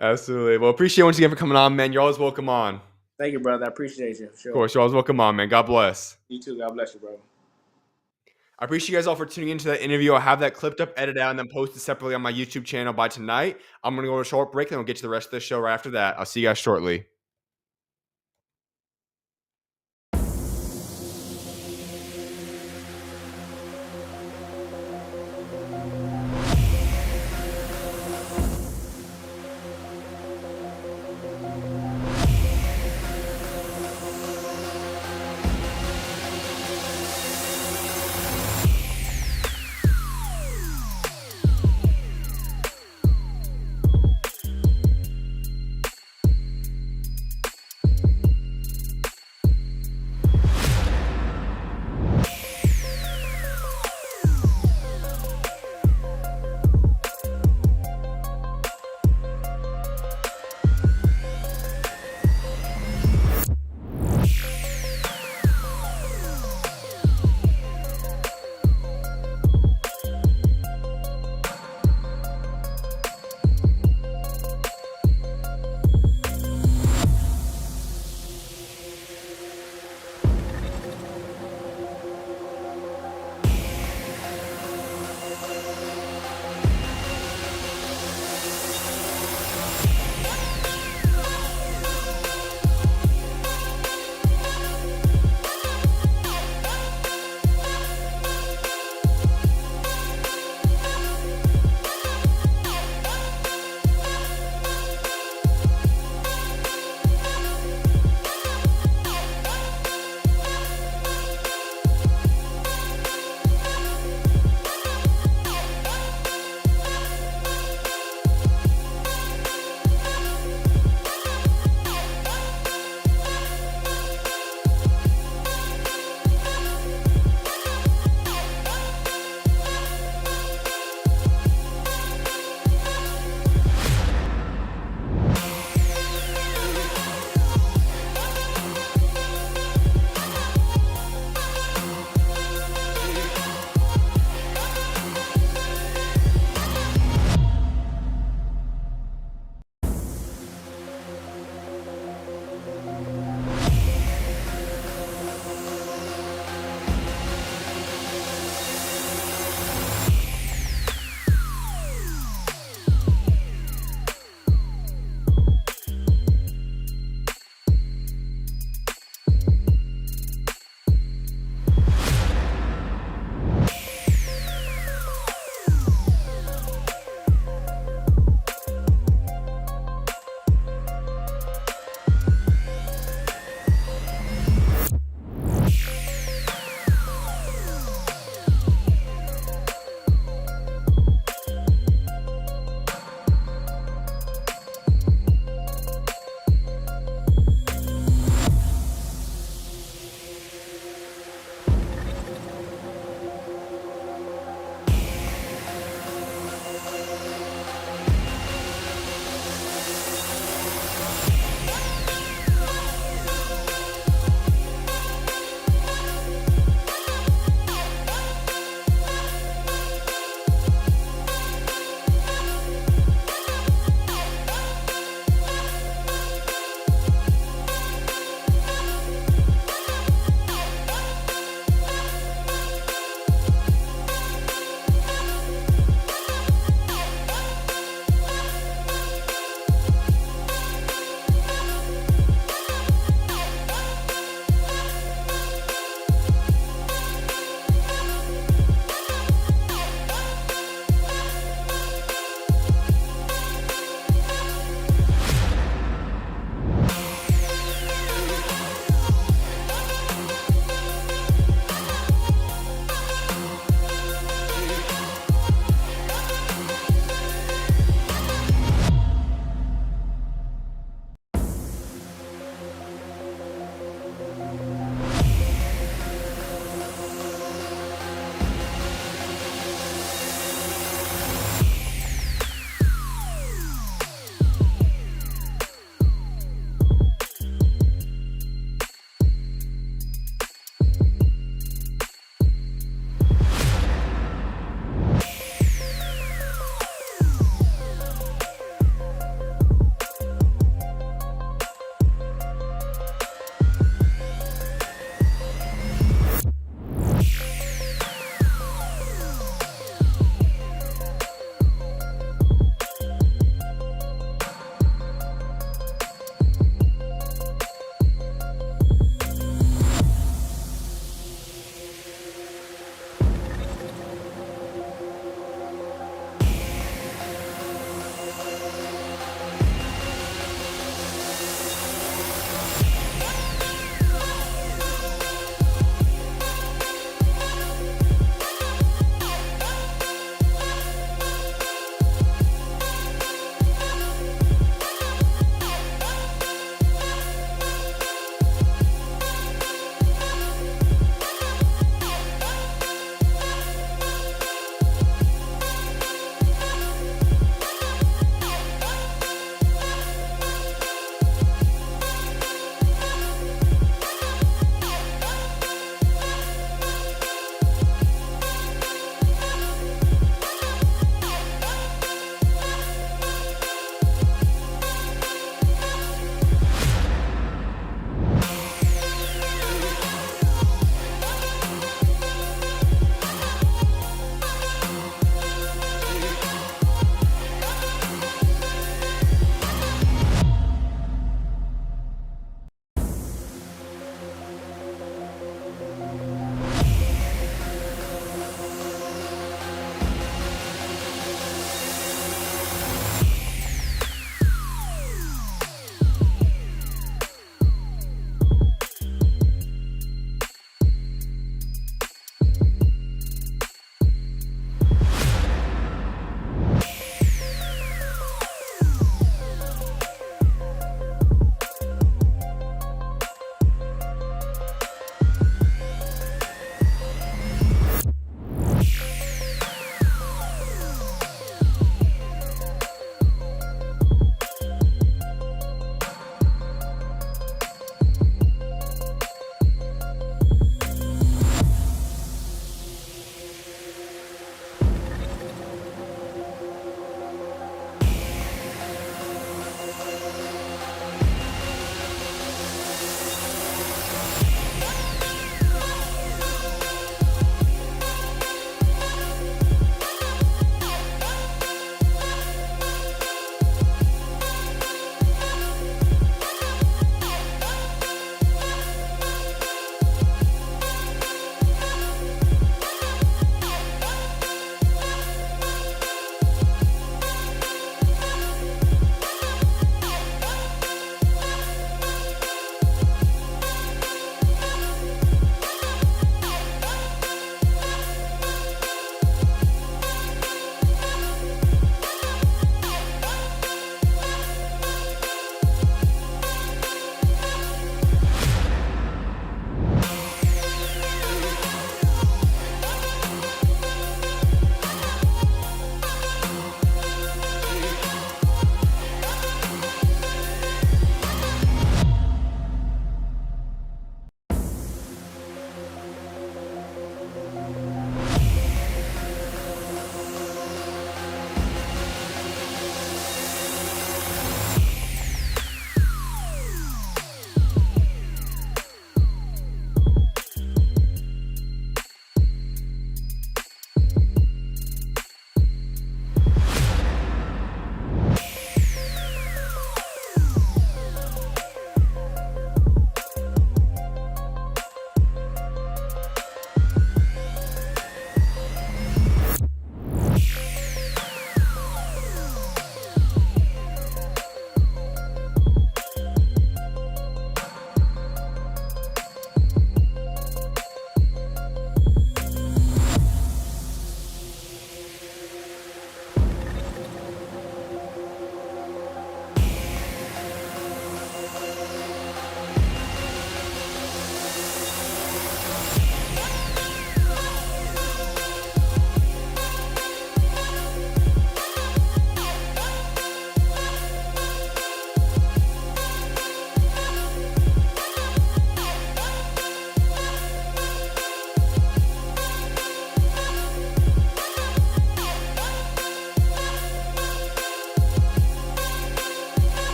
Absolutely. Well, appreciate you once again for coming on, man. You're always welcome on. Of Thank you, brother. I appreciate you. Sure. course, you're always welcome on, man. God bless. You too. God bless you, bro. I appreciate you guys all for tuning into that interview. I'll have that clipped up, edited out, and then posted separately on my YouTube channel by tonight. I'm going to go to a short break, and we'll get to the rest of the show right after that. I'll see you guys shortly.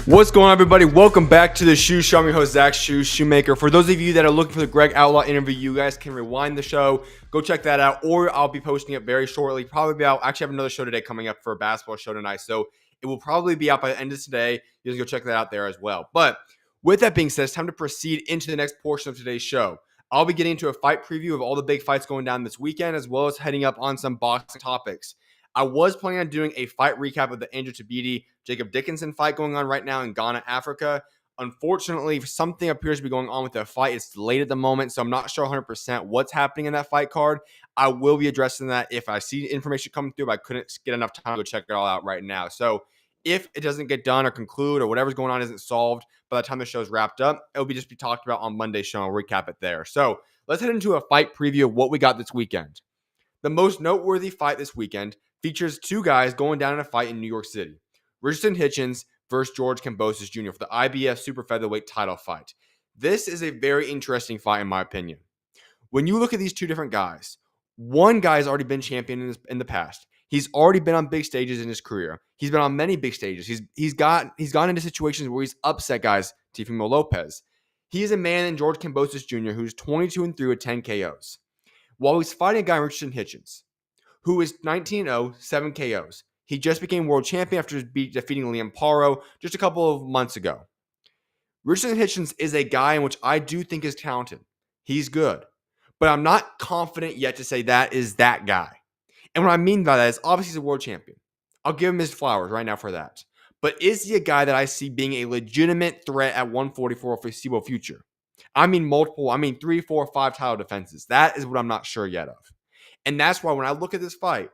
What's going on, everybody? Welcome back to the SchuZ Show. I'm your host, Zach SchuZ Shoemaker. For those of you that are looking for the Greg Outlaw interview, you guys can rewind the show. Go check that out, or I'll be posting it very shortly. Probably I actually have another show today coming up for a basketball show tonight, so it will probably be out by the end of today. You guys go check that out there as well. But with that being said, it's time to proceed into the next portion of today's show. I'll be getting into a fight preview of all the big fights going down this weekend, as well as heading up on some boxing topics. I was planning on doing a fight recap of the Andrew Tabiti Jacob Dickinson fight going on right now in Ghana, Africa. Unfortunately, something appears to be going on with the fight. It's delayed at the moment, so I'm not sure 100% what's happening in that fight card. I will be addressing that if I see information coming through, but I couldn't get enough time to check it all out right now. So if it doesn't get done or conclude or whatever's going on isn't solved by the time the show's wrapped up, it'll be just be talked about on Monday's show. I'll recap it there. So let's head into a fight preview of what we got this weekend. The most noteworthy fight this weekend features two guys going down in a fight in New York City. Richardson Hitchins versus George Kambosos Jr. for the IBF Super Featherweight title fight. This is a very interesting fight in my opinion. When you look at these two different guys, one guy has already been champion in the past. He's already been on big stages in his career. He's been on many big stages. He's gone into situations where he's upset guys, Teofimo Lopez. He is a man in George Kambosos Jr. who's 22-3 with 10 KOs. While he's fighting a guy, Richardson Hitchins, who is 19-0, 7 KOs. He just became world champion after defeating Liam Paro just a couple of months ago. Richardson Hitchins is a guy in which I do think is talented. He's good. But I'm not confident yet to say that is that guy. And what I mean by that is obviously he's a world champion. I'll give him his flowers right now for that. But is he a guy that I see being a legitimate threat at 144 for the foreseeable future? I mean 3, 4, 5 title defenses. That is what I'm not sure yet of. And that's why when I look at this fight,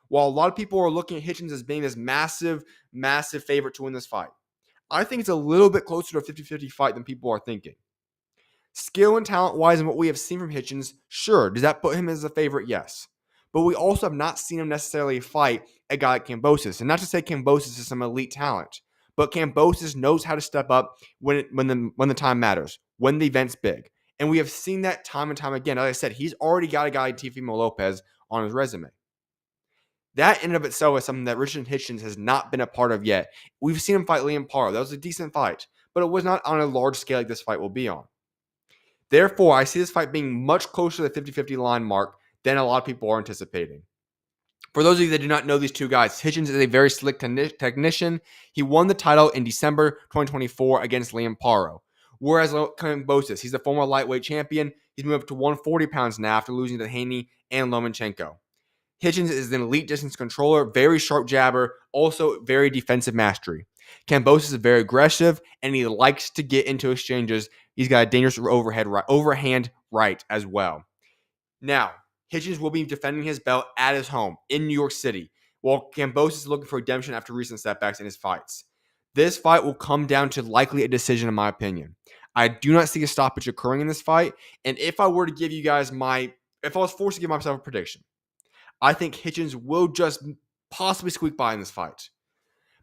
while a lot of people are looking at Hitchins as being this massive, massive favorite to win this fight, I think it's a little bit closer to a 50-50 fight than people are thinking. Skill and talent-wise and what we have seen from Hitchins, sure, does that put him as a favorite? Yes. But we also have not seen him necessarily fight a guy like Kambosos. And not to say Kambosos is some elite talent, but Kambosos knows how to step up when the time matters, when the event's big. And we have seen that time and time again. Like I said, he's already got a guy like Teofimo Lopez on his resume. That in and of itself is something that Richard Hitchins has not been a part of yet. We've seen him fight Liam Paro. That was a decent fight, but it was not on a large scale like this fight will be on. Therefore, I see this fight being much closer to the 50-50 line mark than a lot of people are anticipating. For those of you that do not know these two guys, Hitchins is a very slick technician. He won the title in December 2024 against Liam Paro. Whereas Kambosos, he's the former lightweight champion. He's moved up to 140 pounds now after losing to Haney and Lomachenko. Hitchins is an elite distance controller, very sharp jabber, also very defensive mastery. Kambosos is very aggressive, and he likes to get into exchanges. He's got a dangerous overhand right as well. Now, Hitchins will be defending his belt at his home in New York City, while Kambosos is looking for redemption after recent setbacks in his fights. This fight will come down to likely a decision, in my opinion. I do not see a stoppage occurring in this fight, and if I were to give you guys if I was forced to give myself a prediction, I think Hitchins will just possibly squeak by in this fight.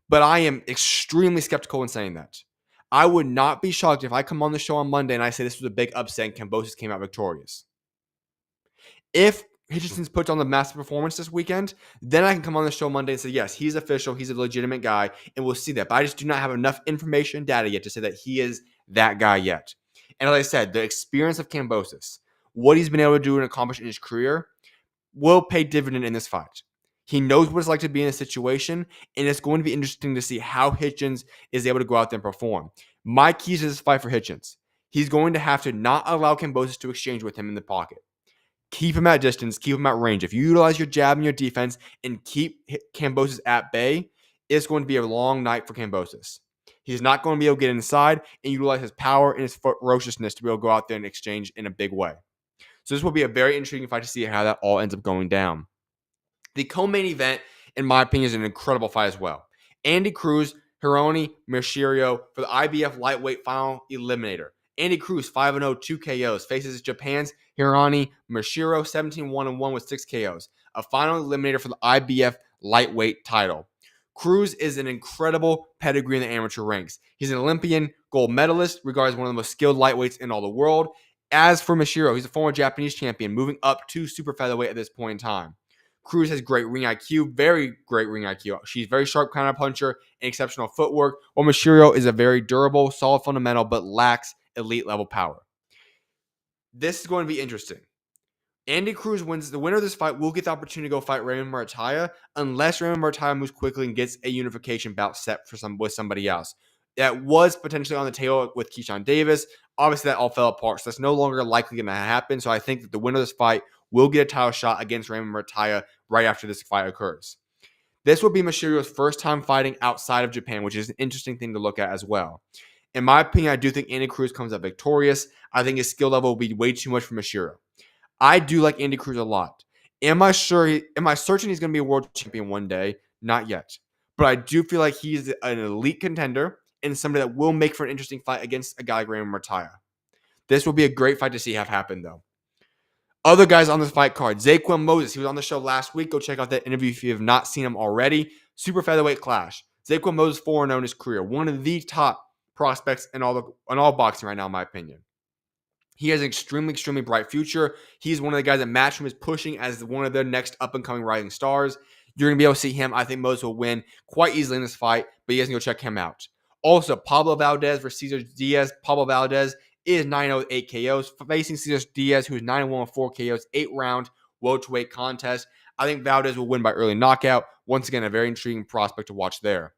But I am extremely skeptical in saying that. I would not be shocked if I come on the show on Monday and I say this was a big upset and Kambosos came out victorious. If Hitchins puts on the massive performance this weekend, then I can come on the show Monday and say, yes, he's official, he's a legitimate guy, and we'll see that. But I just do not have enough information and data yet to say that he is that guy yet. And like I said, the experience of Kambosos, what he's been able to do and accomplish in his career, will pay dividend in this fight. He knows what it's like to be in a situation, and it's going to be interesting to see how Hitchins is able to go out there and perform. My keys to this fight for Hitchins, he's going to have to not allow Kambosos to exchange with him in the pocket. Keep him at distance, keep him at range. If you utilize your jab and your defense and keep Kambosos at bay, it's going to be a long night for Kambosos. He's not going to be able to get inside and utilize his power and his ferociousness to be able to go out there and exchange in a big way. So this will be a very intriguing fight to see how that all ends up going down. The co-main event, in my opinion, is an incredible fight as well. Andy Cruz, Hironi Mashiro for the IBF lightweight final eliminator. Andy Cruz, 5-0, 2 KOs, faces Japan's Hironi Mashiro, 17-1-1 with 6 KOs. A final eliminator for the IBF lightweight title. Cruz is an incredible pedigree in the amateur ranks. He's an Olympian gold medalist, regarded as one of the most skilled lightweights in all the world. As for Mashiro, he's a former Japanese champion, moving up to super featherweight at this point in time. Cruz has great ring IQ, very great ring IQ. She's very sharp counter puncher and exceptional footwork, while Mysterio is a very durable, solid fundamental, but lacks elite level power. This is going to be interesting. Andy Cruz wins. The winner of this fight will get the opportunity to go fight Raymond Martaya, unless Raymond Martaya moves quickly and gets a unification bout set with somebody else. That was potentially on the table with Keyshawn Davis. Obviously, that all fell apart, so that's no longer likely going to happen. So I think that the winner of this fight will get a title shot against Raymond Martaya right after this fight occurs. This will be Mysterio's first time fighting outside of Japan, which is an interesting thing to look at as well. In my opinion, I do think Andy Cruz comes out victorious. I think his skill level will be way too much for Mysterio. I do like Andy Cruz a lot. Am I certain he's going to be a world champion one day? Not yet. But I do feel like he's an elite contender and somebody that will make for an interesting fight against a guy like Raymond Martaya. This will be a great fight to see have happen, though. Other guys on this fight card, Kambosos. He was on the show last week. Go check out that interview if you have not seen him already. Super featherweight clash. Kambosos 4-0 in his career. One of the top prospects in all boxing right now, in my opinion. He has an extremely, extremely bright future. He's one of the guys that Matchroom is pushing as one of their next up-and-coming rising stars. You're going to be able to see him. I think Moses will win quite easily in this fight, but you guys can go check him out. Also, Pablo Valdez versus Cesar Diaz. Pablo Valdez is 9-0 with 8 KOs, facing Cesar Diaz, who is 9-1 with 4 KOs, 8-round welterweight contest. I think Valdez will win by early knockout. Once again, a very intriguing prospect to watch there.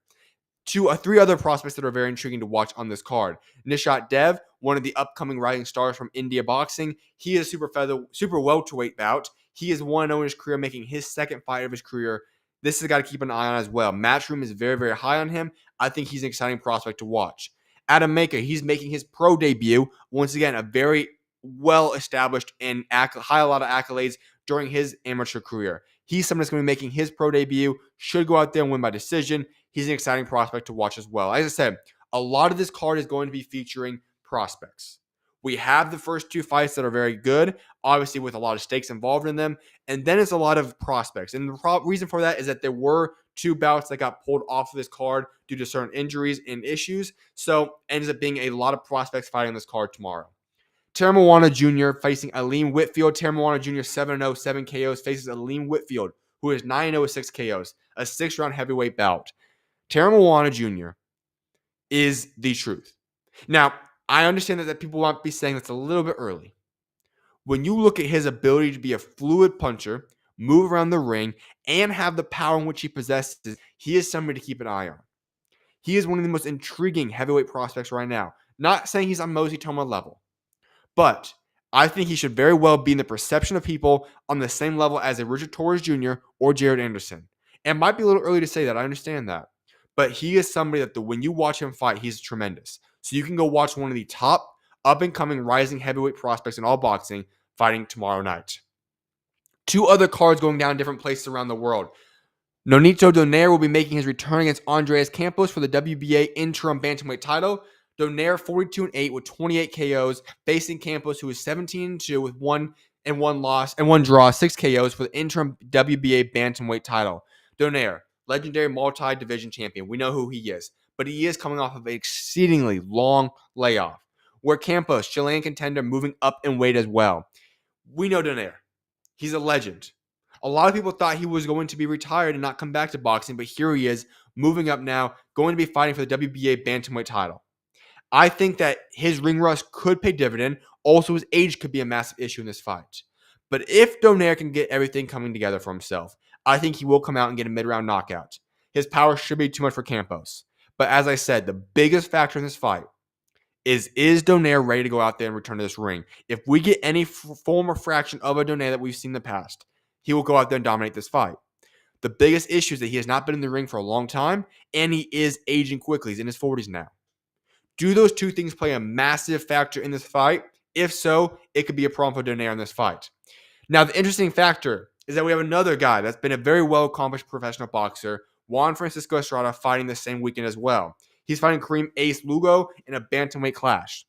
Three other prospects that are very intriguing to watch on this card. Nishat Dev, one of the upcoming rising stars from India boxing. He is super welterweight bout. He is 1-0 in his career, making his second fight of his career. This is a guy to keep an eye on as well. Matchroom is very, very high on him. I think he's an exciting prospect to watch. Adam Maker, he's making his pro debut. Once again, a very well-established and a lot of accolades during his amateur career. He's someone that's going to be making his pro debut. Should go out there and win by decision. He's an exciting prospect to watch as well. As I said, a lot of this card is going to be featuring prospects. We have the first two fights that are very good, obviously with a lot of stakes involved in them, and then it's a lot of prospects. And the reason for that is that there were two bouts that got pulled off of this card due to certain injuries and issues, so it ends up being a lot of prospects fighting this card tomorrow. Terry Moana Jr. facing Aleem Whitfield. Terry Moana Jr. 7-0, 7 KOs, faces Aleem Whitfield, who is 9-0 with 6 KOs, a 6-round heavyweight bout. Terry Moana Jr. is the truth. Now, I understand that people might be saying that's a little bit early. When you look at his ability to be a fluid puncher, move around the ring, and have the power in which he possesses, he is somebody to keep an eye on. He is one of the most intriguing heavyweight prospects right now. Not saying he's on Mosey Toma level, but I think he should very well be in the perception of people on the same level as a Richard Torres Jr. or Jared Anderson. It might be a little early to say that. I understand that. But he is somebody that when you watch him fight, he's tremendous. So you can go watch one of the top up-and-coming rising heavyweight prospects in all boxing fighting tomorrow night. Two other cards going down different places around the world. Nonito Donaire will be making his return against Andreas Campos for the WBA interim bantamweight title. Donaire 42-8 with 28 KOs, facing Campos, who is 17-2 with 1 loss and 1 draw, 6 KOs for the interim WBA bantamweight title. Donaire, legendary multi-division champion. We know who he is, but he is coming off of an exceedingly long layoff. Where Campos, Chilean contender, moving up in weight as well. We know Donaire. He's a legend. A lot of people thought he was going to be retired and not come back to boxing, but here he is, moving up now, going to be fighting for the WBA bantamweight title. I think that his ring rust could pay dividend. Also, his age could be a massive issue in this fight. But if Donaire can get everything coming together for himself, I think he will come out and get a mid-round knockout. His power should be too much for Campos. But as I said, the biggest factor in this fight is Donaire ready to go out there and return to this ring? If we get any form or fraction of a Donaire that we've seen in the past, he will go out there and dominate this fight. The biggest issue is that he has not been in the ring for a long time, and he is aging quickly. He's in his 40s now. Do those two things play a massive factor in this fight? If so, it could be a problem for Donaire in this fight. Now, the interesting factor is that we have another guy that's been a very well-accomplished professional boxer, Juan Francisco Estrada, fighting the same weekend as well. He's fighting Kareem Ace Lugo in a bantamweight clash.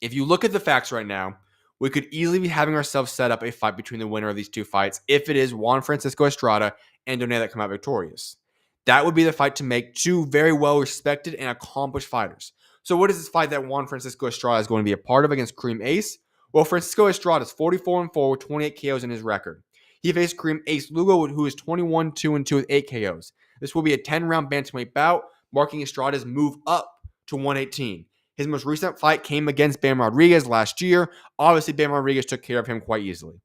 If you look at the facts right now, we could easily be having ourselves set up a fight between the winner of these two fights if it is Juan Francisco Estrada and Donaire that come out victorious. That would be the fight to make two very well-respected and accomplished fighters. So what is this fight that Juan Francisco Estrada is going to be a part of against Kareem Ace? Well, Francisco Estrada is 44-4 with 28 KOs in his record. He faced Kareem Ace Lugo, who is 21-2-2 with 8 KOs. This will be a 10-round bantamweight bout, marking Estrada's move up to 118. His most recent fight came against Bam Rodriguez last year. Obviously, Bam Rodriguez took care of him quite easily.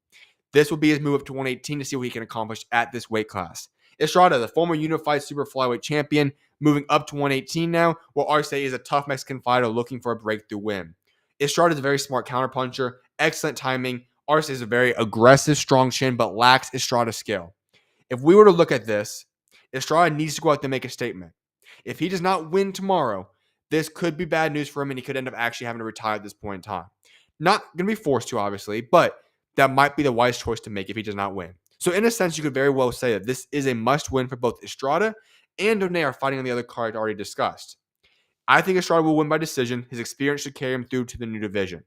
This will be his move up to 118 to see what he can accomplish at this weight class. Estrada, the former unified super flyweight champion, moving up to 118 now, while Arce is a tough Mexican fighter looking for a breakthrough win. Estrada is a very smart counterpuncher, excellent timing. Arce is a very aggressive, strong chin, but lacks Estrada's skill. If we were to look at this, Estrada needs to go out there and make a statement. If he does not win tomorrow, this could be bad news for him, and he could end up actually having to retire at this point in time. Not going to be forced to, obviously, but that might be the wise choice to make if he does not win. So in a sense, you could very well say that this is a must-win for both Estrada and Donaire fighting on the other card already discussed. I think Estrada will win by decision. His experience should carry him through to the new division.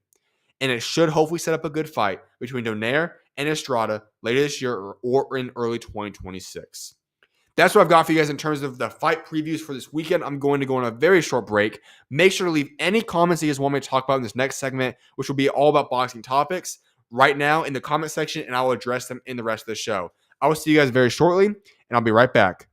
And it should hopefully set up a good fight between Donaire and Estrada later this year or in early 2026. That's what I've got for you guys in terms of the fight previews for this weekend. I'm going to go on a very short break. Make sure to leave any comments that you guys want me to talk about in this next segment, which will be all about boxing topics, right now in the comment section, and I will address them in the rest of the show. I will see you guys very shortly, and I'll be right back.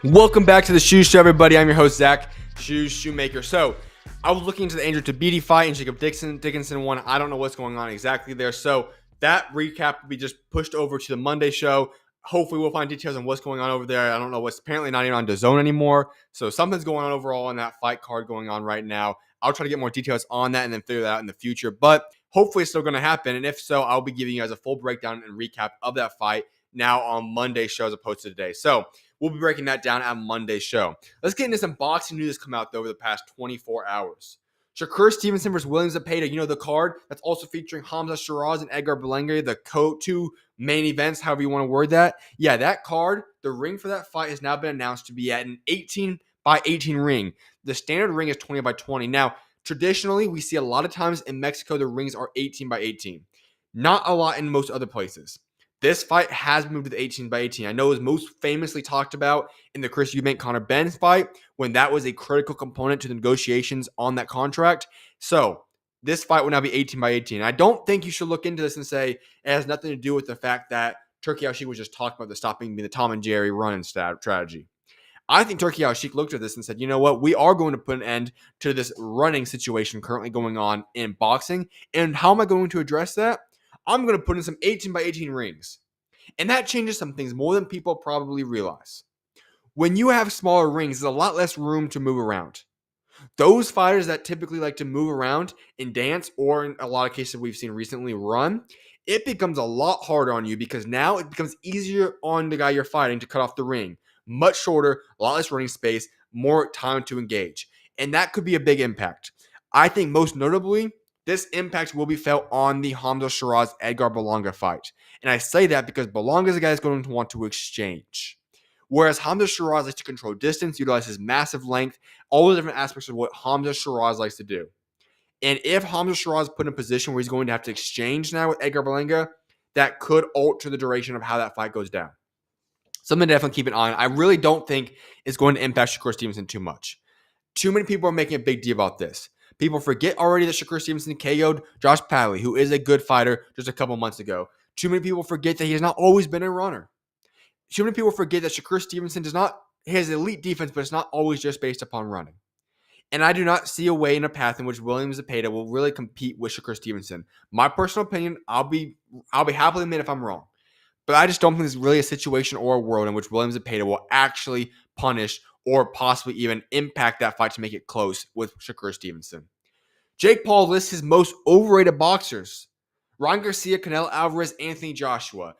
Welcome back to the SchuZ Show, everybody. I'm your host, Zach, SchuZ Shoemaker. So, I was looking into the Andrew Tabiti fight and Jacob Dickinson one. I don't know what's going on exactly there. So, that recap will be just pushed over to the Monday show. Hopefully, we'll find details on what's going on over there. I don't know what's apparently not even on DAZN anymore. So, something's going on overall on that fight card going on right now. I'll try to get more details on that and then figure that out in the future. But Hopefully, it's still going to happen. And if so, I'll be giving you guys a full breakdown and recap of that fight now on Monday's show as opposed to today. So we'll be breaking that down at Monday's show. Let's get into some boxing news that's come out over the past 24 hours. Shakur Stevenson versus William Zepeda, the card that's also featuring Hamza Shiraz and Edgar Berlanga, the two main events, however you want to word that. Yeah, that card, the ring for that fight has now been announced to be at an 18-by-18 ring. The standard ring is 20-by-20. Now, traditionally, we see a lot of times in Mexico, the rings are 18-by-18. Not a lot in most other places. This fight has moved to the 18-by-18. I know it was most famously talked about in the Chris Eubank Conor Benn fight when that was a critical component to the negotiations on that contract. So this fight will now be 18-by-18. I don't think you should look into this and say it has nothing to do with the fact that Turki Al-Sheikh was just talking about the stopping being the Tom and Jerry run strategy. I think Turki Al-Sheikh looked at this and said, you know what? We are going to put an end to this running situation currently going on in boxing. And how am I going to address that? I'm going to put in some 18-by-18 rings. And that changes some things more than people probably realize. When you have smaller rings, there's a lot less room to move around. Those fighters that typically like to move around and dance, or in a lot of cases we've seen recently run, it becomes a lot harder on you because now it becomes easier on the guy you're fighting to cut off the ring. Much shorter, a lot less running space, more time to engage. And that could be a big impact. I think most notably, this impact will be felt on the Hamza Shiraz Edgar Berlanga fight. And I say that because Berlanga is a guy that's going to want to exchange. Whereas Hamza Shiraz likes to control distance, utilize his massive length, all the different aspects of what Hamza Shiraz likes to do. And if Hamza Shiraz is put in a position where he's going to have to exchange now with Edgar Berlanga, that could alter the duration of how that fight goes down. Something to definitely keep an eye on. I really don't think it's going to impact Shakur Stevenson too much. Too many people are making a big deal about this. People forget already that Shakur Stevenson KO'd Josh Padley, who is a good fighter, just a couple months ago. Too many people forget that he has not always been a runner. Too many people forget that Shakur Stevenson has elite defense, but it's not always just based upon running. And I do not see a way in a path in which William Zepeda will really compete with Shakur Stevenson. My personal opinion, I'll be happily admit if I'm wrong. But I just don't think there's really a situation or a world in which William Zepeda will actually punish or possibly even impact that fight to make it close with Shakur Stevenson. Jake Paul lists his most overrated boxers: Ryan Garcia, Canelo Alvarez, Anthony Joshua.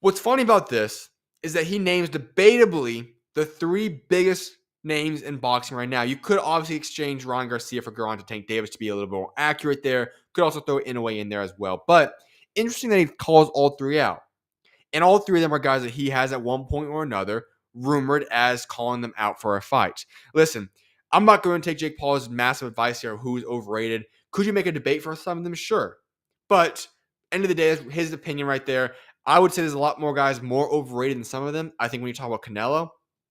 What's funny about this is that he names debatably the three biggest names in boxing right now. You could obviously exchange Ryan Garcia for Gervonta Tank Davis to be a little bit more accurate there. Could also throw Inoue in there as well. But interesting that he calls all three out. And all three of them are guys that he has at one point or another rumored as calling them out for a fight. Listen, I'm not going to take Jake Paul's massive advice here of who's overrated. Could you make a debate for some of them? Sure. But end of the day, that's his opinion right there. I would say there's a lot more guys more overrated than some of them. I think when you talk about Canelo,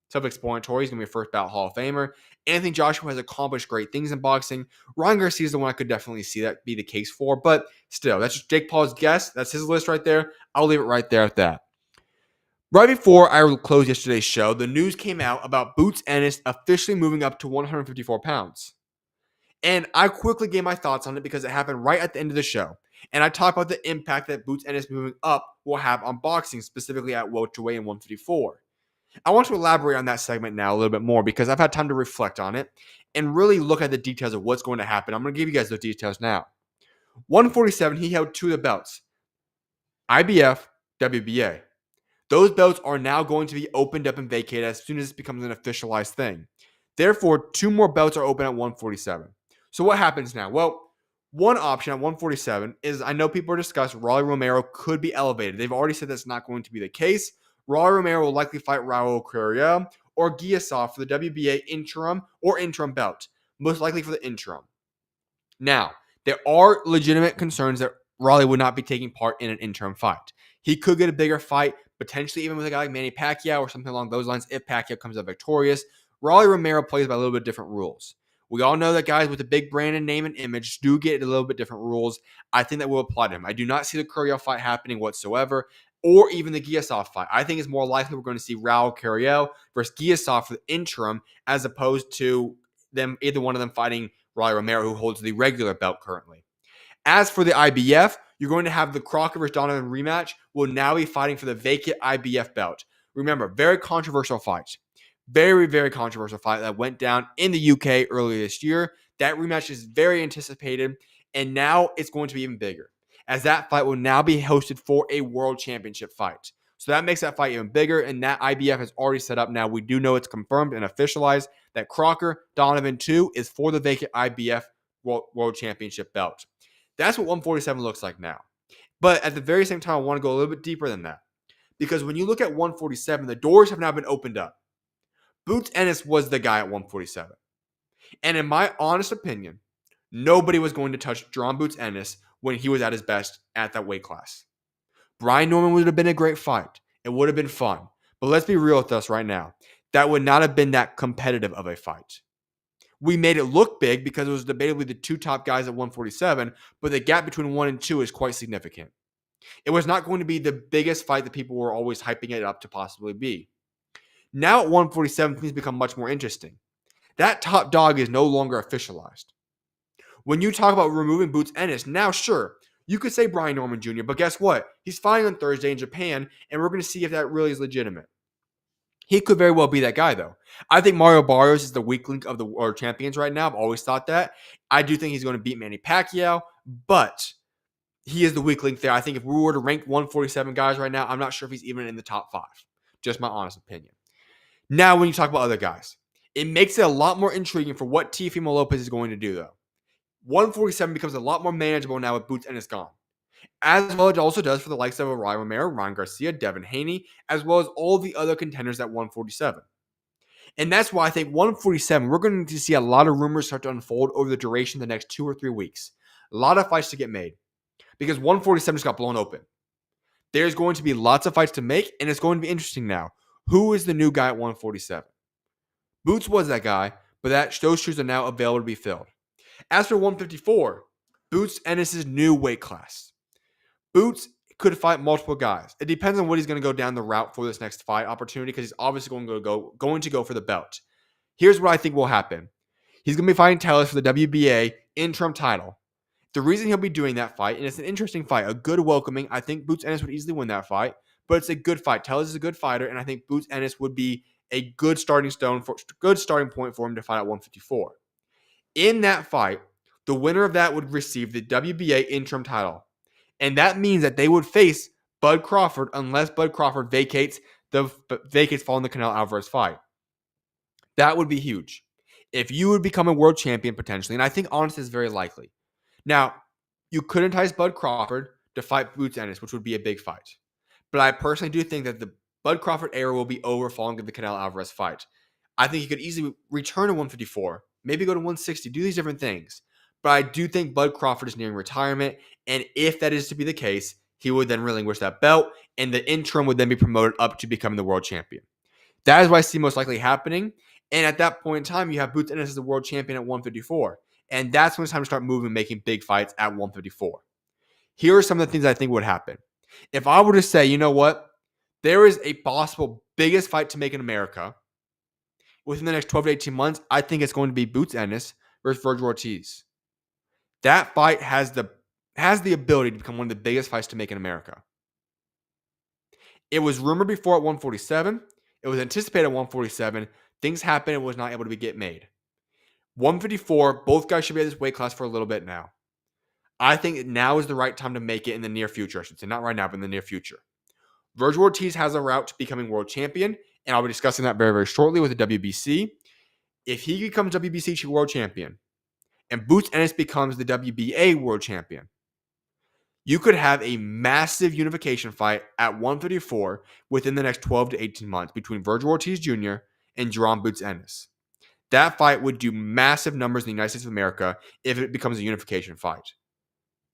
self-explanatory, he's going to be a first ballot Hall of Famer. Anthony Joshua has accomplished great things in boxing. Ryan Garcia is the one I could definitely see that be the case for. But still, that's just Jake Paul's guess. That's his list right there. I'll leave it right there at that. Right before I closed yesterday's show, the news came out about Boots Ennis officially moving up to 154 pounds. And I quickly gave my thoughts on it because it happened right at the end of the show. And I talked about the impact that Boots Ennis moving up will have on boxing, specifically at welterweight and 154. I want to elaborate on that segment now a little bit more because I've had time to reflect on it and really look at the details of what's going to happen. I'm going to give you guys those details now. 147, he held two of the belts: IBF, WBA. Those belts are now going to be opened up and vacated as soon as it becomes an officialized thing. Therefore, two more belts are open at 147. So what happens now? Well, one option at 147 is, I know people are discussing Rolly Romero could be elevated. They've already said that's not going to be the case. Rolly Romero will likely fight Raul Carriel or Giasov for the WBA interim belt, most likely for the interim. Now, there are legitimate concerns that Rolly would not be taking part in an interim fight. He could get a bigger fight, potentially even with a guy like Manny Pacquiao or something along those lines if Pacquiao comes out victorious. Rolly Romero plays by a little bit different rules. We all know that guys with a big brand and name and image do get a little bit different rules. I think that will apply to him. I do not see the Carriel fight happening whatsoever, or even the Giasov fight. I think it's more likely we're going to see Raul Carriel versus Giasov for the interim, as opposed to them, either one of them fighting Rolly Romero, who holds the regular belt currently. As for the IBF, you're going to have the Crocker versus Donovan rematch. Will now be fighting for the vacant IBF belt. Remember, very controversial fight. Very, very controversial fight that went down in the UK earlier this year. That rematch is very anticipated. And now it's going to be even bigger, as that fight will now be hosted for a world championship fight. So that makes that fight even bigger, and that IBF is already set up now. We do know it's confirmed and officialized that Crocker Donovan 2 is for the vacant IBF World Championship belt. That's what 147 looks like now. But at the very same time, I want to go a little bit deeper than that. Because when you look at 147, the doors have now been opened up. Boots Ennis was the guy at 147. And in my honest opinion, nobody was going to touch John Boots Ennis when he was at his best at that weight class. Brian Norman would have been a great fight. It would have been fun. But let's be real with us right now. That would not have been that competitive of a fight. We made it look big because it was debatably the two top guys at 147, but the gap between 1 and 2 is quite significant. It was not going to be the biggest fight that people were always hyping it up to possibly be. Now at 147, things become much more interesting. That top dog is no longer officialized. When you talk about removing Boots Ennis, now sure, you could say Brian Norman Jr., but guess what? He's fighting on Thursday in Japan, and we're going to see if that really is legitimate. He could very well be that guy, though. I think Mario Barrios is the weak link of the world champions right now. I've always thought that. I do think he's going to beat Manny Pacquiao, but he is the weak link there. I think if we were to rank 147 guys right now, I'm not sure if he's even in the top 5. Just my honest opinion. Now, when you talk about other guys, it makes it a lot more intriguing for what Teofimo Lopez is going to do, though. 147 becomes a lot more manageable now with Boots Ennis gone. As well, it also does for the likes of Orion Romero, Ryan Garcia, Devin Haney, as well as all the other contenders at 147. And that's why I think 147, we're going to see a lot of rumors start to unfold over the duration of the next 2 or 3 weeks. A lot of fights to get made because 147 just got blown open. There's going to be lots of fights to make, and it's going to be interesting now. Who is the new guy at 147? Boots was that guy, but those shoes are now available to be filled. As for 154, Boots Ennis' new weight class. Boots could fight multiple guys. It depends on what he's going to go down the route for this next fight opportunity because he's obviously going to go for the belt. Here's what I think will happen. He's going to be fighting Tellez for the WBA interim title. The reason he'll be doing that fight, and it's an interesting fight, a good welcoming. I think Boots Ennis would easily win that fight, but it's a good fight. Tellez is a good fighter, and I think Boots Ennis would be a good starting point for him to fight at 154. In that fight, the winner of that would receive the WBA interim title. And that means that they would face Bud Crawford unless Bud Crawford vacates following the Canelo Alvarez fight. That would be huge. If you would become a world champion potentially, and I think honestly is very likely. Now, you could entice Bud Crawford to fight Boots Ennis, which would be a big fight. But I personally do think that the Bud Crawford era will be over following the Canelo Alvarez fight. I think he could easily return to 154, maybe go to 160, do these different things. But I do think Bud Crawford is nearing retirement, and if that is to be the case, he would then relinquish that belt, and the interim would then be promoted up to becoming the world champion. That is what I see most likely happening, and at that point in time, you have Boots Ennis as the world champion at 154, and that's when it's time to start moving and making big fights at 154. Here are some of the things I think would happen. If I were to say, you know what, there is a possible biggest fight to make in America within the next 12 to 18 months, I think it's going to be Boots Ennis versus Vergil Ortiz. That fight has the ability to become one of the biggest fights to make in America. It was rumored before at 147. It was anticipated at 147. Things happened and was not able to get made. 154, both guys should be at this weight class for a little bit now. I think now is the right time to make it in the near future. I should say not right now, but in the near future. Vergil Ortiz has a route to becoming world champion, and I'll be discussing that very, very shortly with the WBC. If he becomes WBC world champion, and Boots Ennis becomes the WBA world champion, you could have a massive unification fight at 154 within the next 12 to 18 months between Vergil Ortiz Jr. and Jerome Boots Ennis. That fight would do massive numbers in the United States of America if it becomes a unification fight.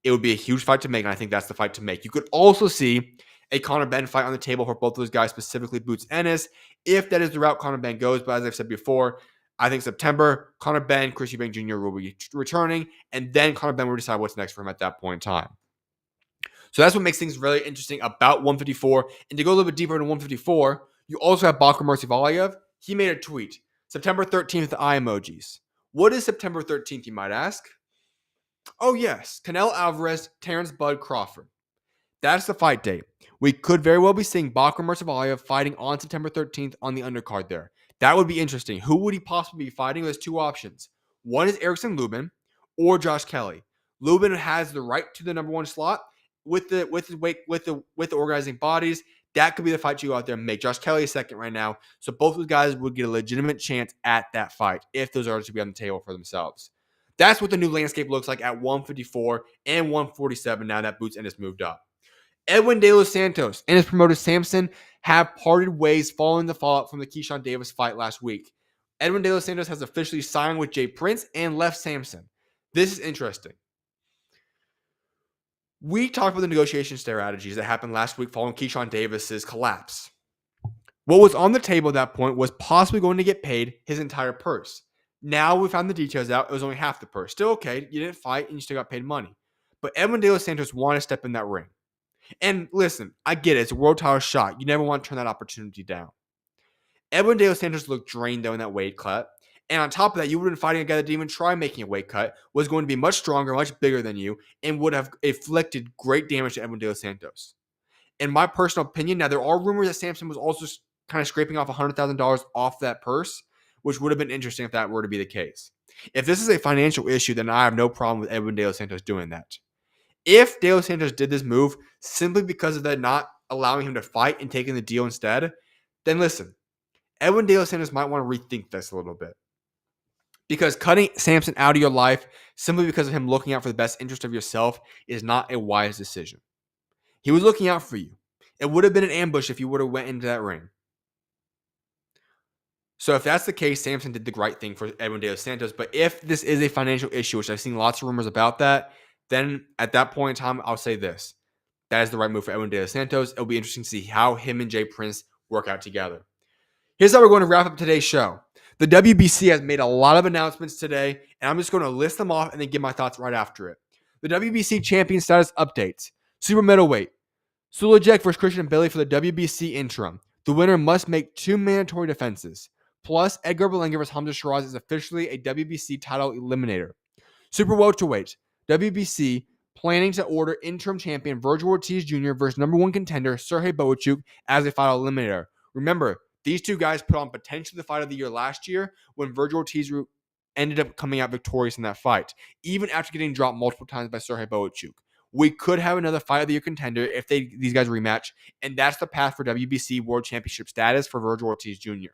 It would be a huge fight to make, and I think that's the fight to make. You could also see a Conor Benn fight on the table for both those guys, specifically Boots Ennis, if that is the route Conor Benn goes. But as I've said before, I think September, Conor Benn, Chris Eubank Jr. will be returning, and then Conor Benn will decide what's next for him at that point in time. So that's what makes things really interesting about 154. And to go a little bit deeper into 154, you also have Bakr Murzivaliev. He made a tweet, September 13th, the eye emojis. What is September 13th, you might ask? Oh yes, Canelo Alvarez, Terrence Bud Crawford. That's the fight date. We could very well be seeing Bakr Murzivaliev fighting on September 13th on the undercard there. That would be interesting. Who would he possibly be fighting? There's two options. One is Erickson Lubin or Josh Kelly. Lubin has the right to the number one slot with the organizing bodies. That could be the fight you go out there and make. Josh Kelly is second right now, so both of those guys would get a legitimate chance at that fight if those are to be on the table for themselves. That's what the new landscape looks like at 154 and 147 now that Boots Ennis moved up. Edwin De Los Santos and his promoter Samson have parted ways following the fallout from the Keyshawn Davis fight last week. Edwin De Los Santos has officially signed with Jay Prince and left Samson. This is interesting. We talked about the negotiation strategies that happened last week following Keyshawn Davis's collapse. What was on the table at that point was possibly going to get paid his entire purse. Now we found the details out. It was only half the purse. Still okay. You didn't fight and you still got paid money. But Edwin De Los Santos wanted to step in that ring. And listen, I get it. It's a world title shot. You never want to turn that opportunity down. Edwin De Los Santos looked drained, though, in that weight cut. And on top of that, you would have been fighting a guy that didn't even try making a weight cut, was going to be much stronger, much bigger than you, and would have inflicted great damage to Edwin De Los Santos. In my personal opinion, now there are rumors that Samson was also kind of scraping off $100,000 off that purse, which would have been interesting if that were to be the case. If this is a financial issue, then I have no problem with Edwin De Los Santos doing that. If De Los Santos did this move simply because of that not allowing him to fight and taking the deal instead, then listen, Edwin De Los Santos might want to rethink this a little bit. Because cutting Samson out of your life simply because of him looking out for the best interest of yourself is not a wise decision. He was looking out for you. It would have been an ambush if you would have went into that ring. So if that's the case, Samson did the right thing for Edwin De Los Santos. But if this is a financial issue, which I've seen lots of rumors about that, then at that point in time, I'll say this. That is the right move for Edwin De Los Santos. It'll be interesting to see how him and Jay Prince work out together. Here's how we're going to wrap up today's show. The WBC has made a lot of announcements today, and I'm just going to list them off and then give my thoughts right after it. The WBC champion status updates. Super middleweight. Sulajek versus Christian Bailey for the WBC interim. The winner must make 2 mandatory defenses. Plus, Edgar Berlanga versus Hamza Shiraz is officially a WBC title eliminator. Super welterweight. WBC planning to order interim champion Virgil Ortiz Jr. versus number 1 contender Sergey Boachuk as a final eliminator. Remember, these two guys put on potentially the fight of the year last year when Virgil Ortiz ended up coming out victorious in that fight, even after getting dropped multiple times by Sergey Boachuk. We could have another fight of the year contender if these guys rematch, and that's the path for WBC World Championship status for Virgil Ortiz Jr.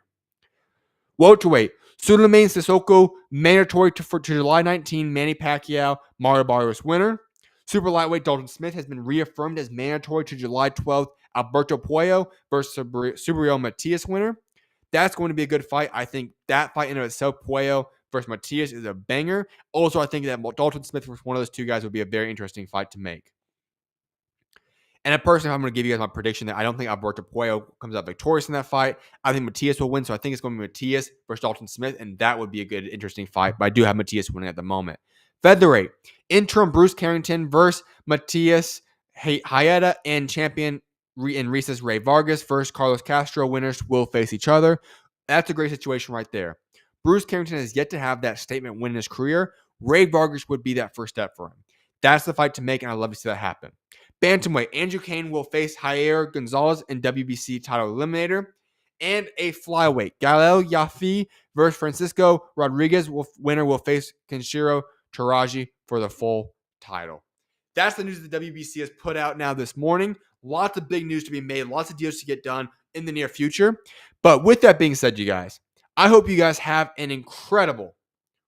Welterweight, Sulaiman Sissoko, mandatory for July 19, Manny Pacquiao, Mario Barrios winner. Super lightweight, Dalton Smith has been reaffirmed as mandatory to July 12th, Alberto Puello versus Subriel Matias winner. That's going to be a good fight. I think that fight in and of itself, Puello versus Matias, is a banger. Also, I think that Dalton Smith versus one of those two guys would be a very interesting fight to make. And personally, I'm going to give you guys my prediction that I don't think Alberto Puello comes out victorious in that fight. I think Matias will win, so I think it's going to be Matias versus Dalton Smith, and that would be a good, interesting fight. But I do have Matias winning at the moment. Featherweight, interim Bruce Carrington versus Matias Hayeta, and champion in recess Ray Vargas versus Carlos Castro. Winners will face each other. That's a great situation right there. Bruce Carrington has yet to have that statement win in his career. Ray Vargas would be that first step for him. That's the fight to make, and I'd love to see that happen. Bantamweight, Andrew Kane will face Jair Gonzalez in WBC title eliminator. And a flyweight, Galel Yafi versus Francisco Rodriguez. Winner will face Kenshiro Taraji for the full title. That's the news that the WBC has put out now this morning. Lots of big news to be made. Lots of deals to get done in the near future. But with that being said, you guys, I hope you guys have an incredible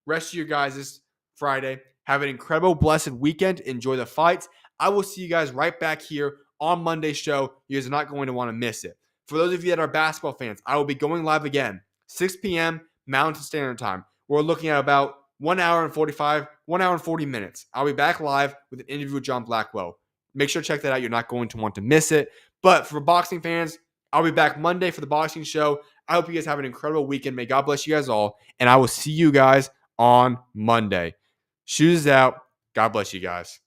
rest of your guys' Friday. Have an incredible, blessed weekend. Enjoy the fights. I will see you guys right back here on Monday's show. You guys are not going to want to miss it. For those of you that are basketball fans, I will be going live again, 6 p.m. Mountain Standard Time. We're looking at about 1 hour and 40 minutes. I'll be back live with an interview with John Blackwell. Make sure to check that out. You're not going to want to miss it. But for boxing fans, I'll be back Monday for the boxing show. I hope you guys have an incredible weekend. May God bless you guys all. And I will see you guys on Monday. SchuZ out. God bless you guys.